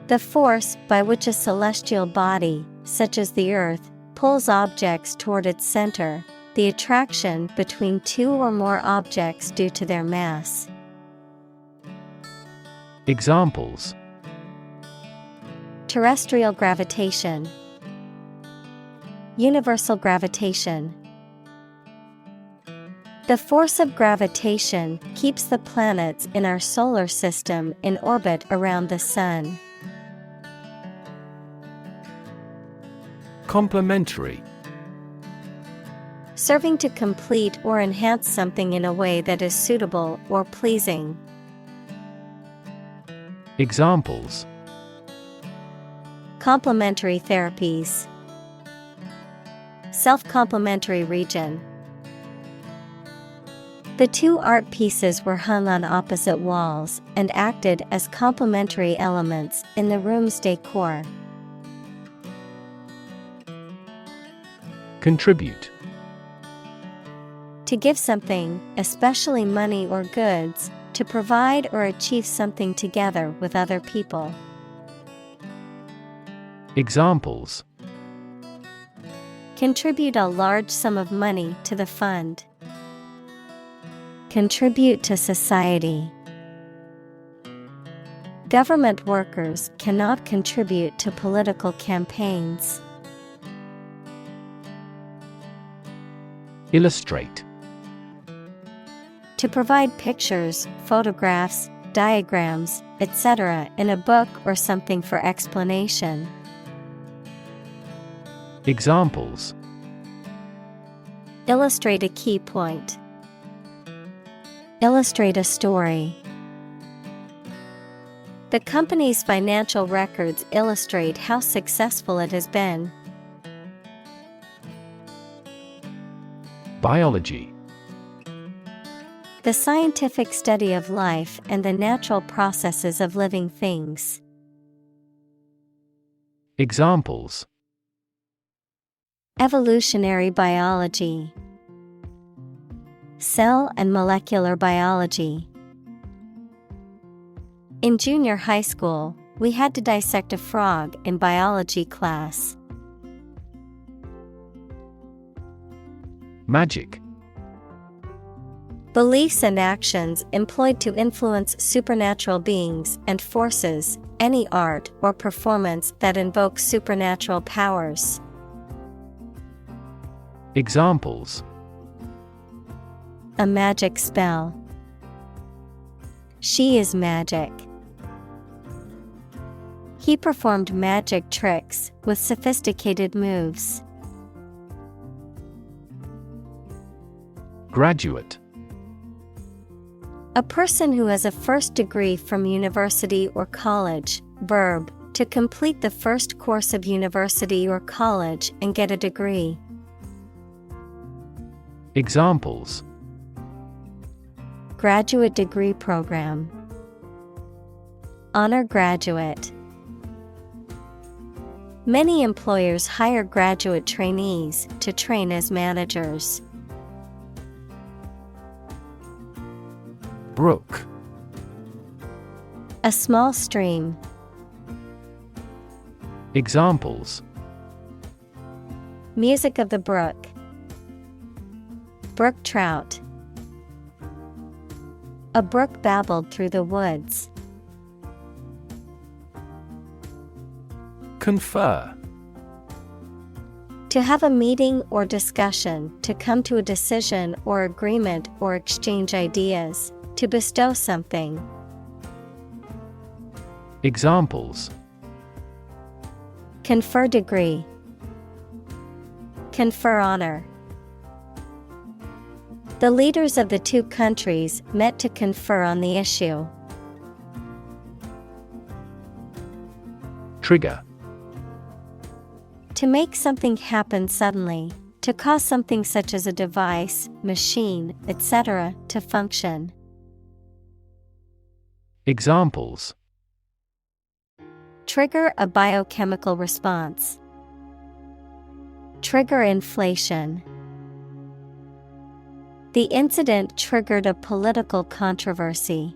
Speaker 1: The force by which a celestial body, such as the Earth, pulls objects toward its center, the attraction between two or more objects due to their mass. Examples: terrestrial gravitation. Universal gravitation. The force of gravitation keeps the planets in our solar system in orbit around the Sun. Complementary. Serving to complete or enhance something in a way that is suitable or pleasing. Examples: complementary therapies. Self-complementary region. The two art pieces were hung on opposite walls and acted as complementary elements in the room's decor. Contribute. To give something, especially money or goods, to provide or achieve something together with other people. Examples: contribute a large sum of money to the fund. Contribute to society. Government workers cannot contribute to political campaigns. Illustrate. To provide pictures, photographs, diagrams, etc. in a book or something for explanation. Examples: illustrate a key point. Illustrate a story. The company's financial records illustrate how successful it has been.
Speaker 2: Biology.
Speaker 1: The scientific study of life and the natural processes of living things.
Speaker 2: Examples:
Speaker 1: Evolutionary biology, cell and molecular biology. In junior high school, we had to dissect a frog in biology class.
Speaker 2: Magic.
Speaker 1: Beliefs and actions employed to influence supernatural beings and forces, any art or performance that invokes supernatural powers.
Speaker 2: Examples:
Speaker 1: A magic spell. She is magic. He performed magic tricks with sophisticated moves.
Speaker 2: Graduate.
Speaker 1: A person who has a first degree from university or college. Verb, to complete the first course of university or college and get a degree.
Speaker 2: Examples:
Speaker 1: Graduate degree program. Honor graduate. Many employers hire graduate trainees to train as managers.
Speaker 2: Brook.
Speaker 1: A small stream.
Speaker 2: Examples:
Speaker 1: Music of the brook. Brook trout. A brook babbled through the woods.
Speaker 2: Confer.
Speaker 1: To have a meeting or discussion, to come to a decision or agreement or exchange ideas, to bestow something.
Speaker 2: Examples:
Speaker 1: Confer degree. Confer honor. The leaders of the two countries met to confer on the issue.
Speaker 2: Trigger.
Speaker 1: To make something happen suddenly, to cause something such as a device, machine, etc., to function.
Speaker 2: Examples:
Speaker 1: Trigger a biochemical response. Trigger inflation. The incident triggered a political controversy.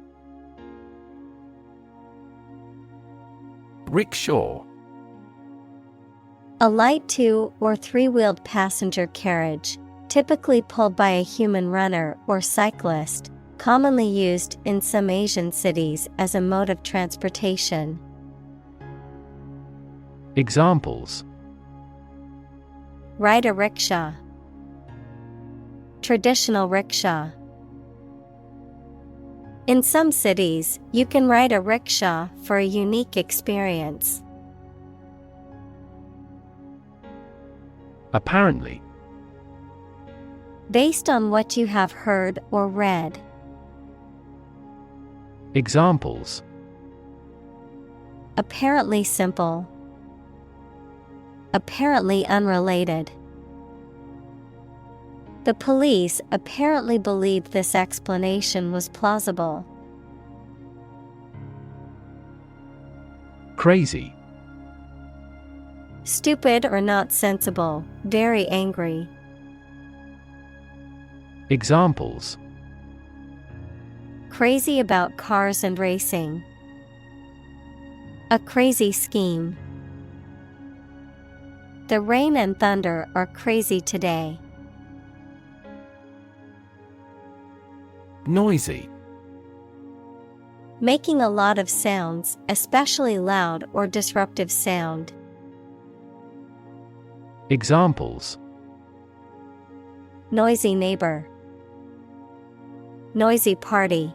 Speaker 2: Rickshaw.
Speaker 1: A light two- or three-wheeled passenger carriage, typically pulled by a human runner or cyclist, commonly used in some Asian cities as a mode of transportation.
Speaker 2: Examples:
Speaker 1: Ride a rickshaw. Traditional rickshaw. In some cities, you can ride a rickshaw for a unique experience.
Speaker 2: Apparently.
Speaker 1: Based on what you have heard or read.
Speaker 2: Examples:
Speaker 1: Apparently simple. Apparently unrelated. The police apparently believed this explanation was plausible.
Speaker 2: Crazy.
Speaker 1: Stupid or not sensible, very angry.
Speaker 2: Examples:
Speaker 1: Crazy about cars and racing. A crazy scheme. The rain and thunder are crazy today.
Speaker 2: Noisy.
Speaker 1: Making a lot of sounds, especially loud or disruptive sound.
Speaker 2: Examples:
Speaker 1: Noisy neighbor. Noisy party.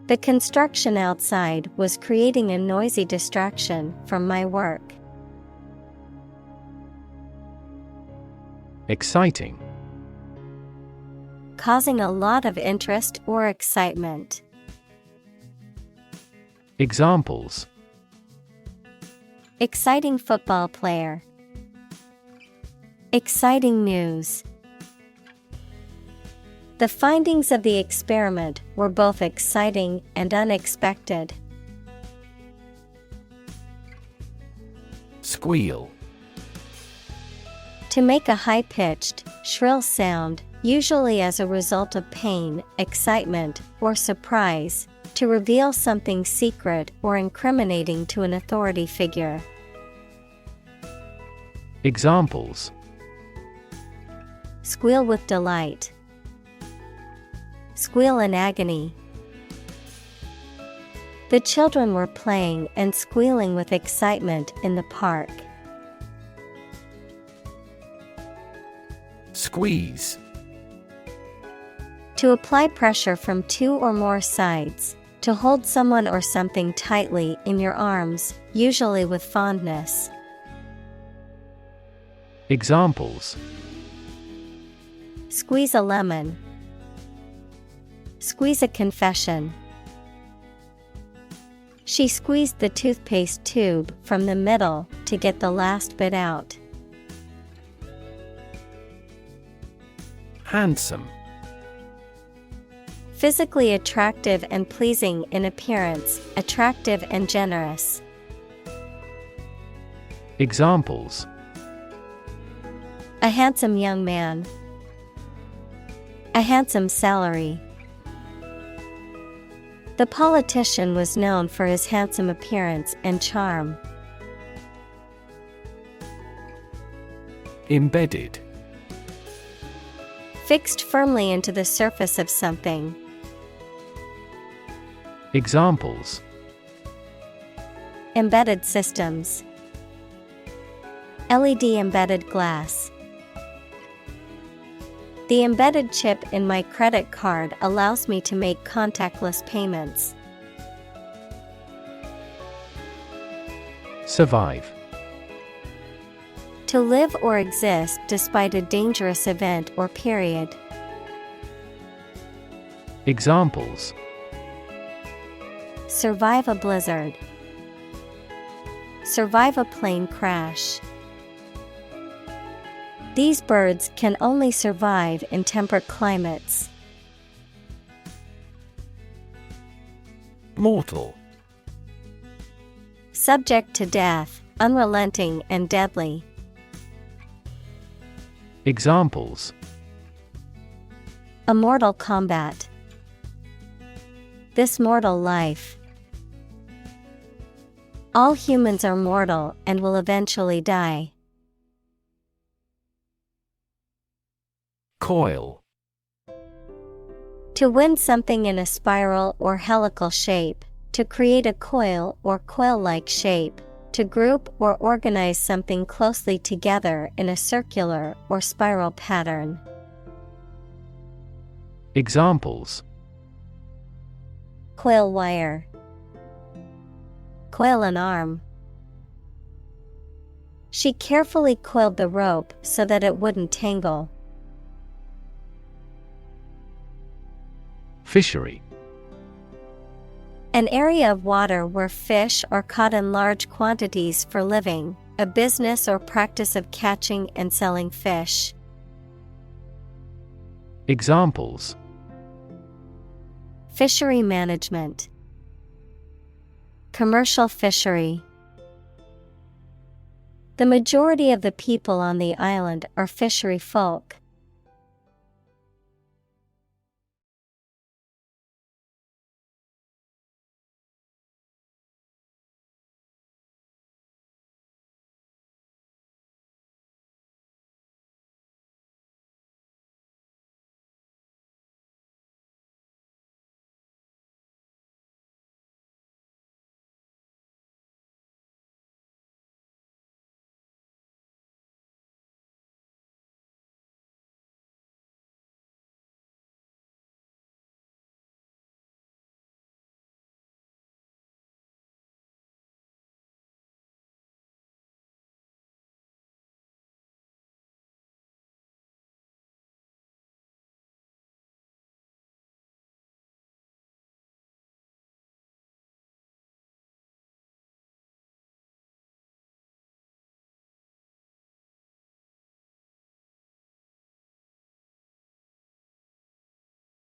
Speaker 1: The construction outside was creating a noisy distraction from my work.
Speaker 2: Exciting.
Speaker 1: causing a lot of interest or excitement.
Speaker 2: Examples:
Speaker 1: Exciting football player. Exciting news. The findings of the experiment were both exciting and unexpected.
Speaker 2: Squeal.
Speaker 1: To make a high-pitched, shrill sound, usually as a result of pain, excitement, or surprise, to reveal something secret or incriminating to an authority figure.
Speaker 2: Examples:
Speaker 1: Squeal with delight. Squeal in agony. The children were playing and squealing with excitement in the park.
Speaker 2: Squeeze.
Speaker 1: To apply pressure from two or more sides, to hold someone or something tightly in your arms, usually with fondness.
Speaker 2: Examples:
Speaker 1: Squeeze a lemon. Squeeze a confession. She squeezed the toothpaste tube from the middle to get the last bit out.
Speaker 2: Handsome.
Speaker 1: Physically attractive and pleasing in appearance, attractive and generous.
Speaker 2: Examples:
Speaker 1: A handsome young man. A handsome salary. The politician was known for his handsome appearance and charm.
Speaker 2: Embedded.
Speaker 1: Fixed firmly into the surface of something.
Speaker 2: Examples:
Speaker 1: Embedded systems. LED embedded glass. The embedded chip in my credit card allows me to make contactless payments.
Speaker 2: Survive.
Speaker 1: To live or exist despite a dangerous event or period.
Speaker 2: Examples:
Speaker 1: Survive a blizzard. Survive a plane crash. These birds can only survive in temperate climates.
Speaker 2: Mortal.
Speaker 1: Subject to death, unrelenting and deadly.
Speaker 2: Examples:
Speaker 1: A mortal combat. This mortal life. All humans are mortal and will eventually die.
Speaker 2: Coil.
Speaker 1: To wind something in a spiral or helical shape, to create a coil or coil-like shape, to group or organize something closely together in a circular or spiral pattern.
Speaker 2: Examples:
Speaker 1: Coil wire. Coil an arm. She carefully coiled the rope so that it wouldn't tangle.
Speaker 2: Fishery.
Speaker 1: An area of water where fish are caught in large quantities for living, a business or practice of catching and selling fish.
Speaker 2: Examples:
Speaker 1: Fishery management. Commercial fishery. The majority of the people on the island are fishery folk.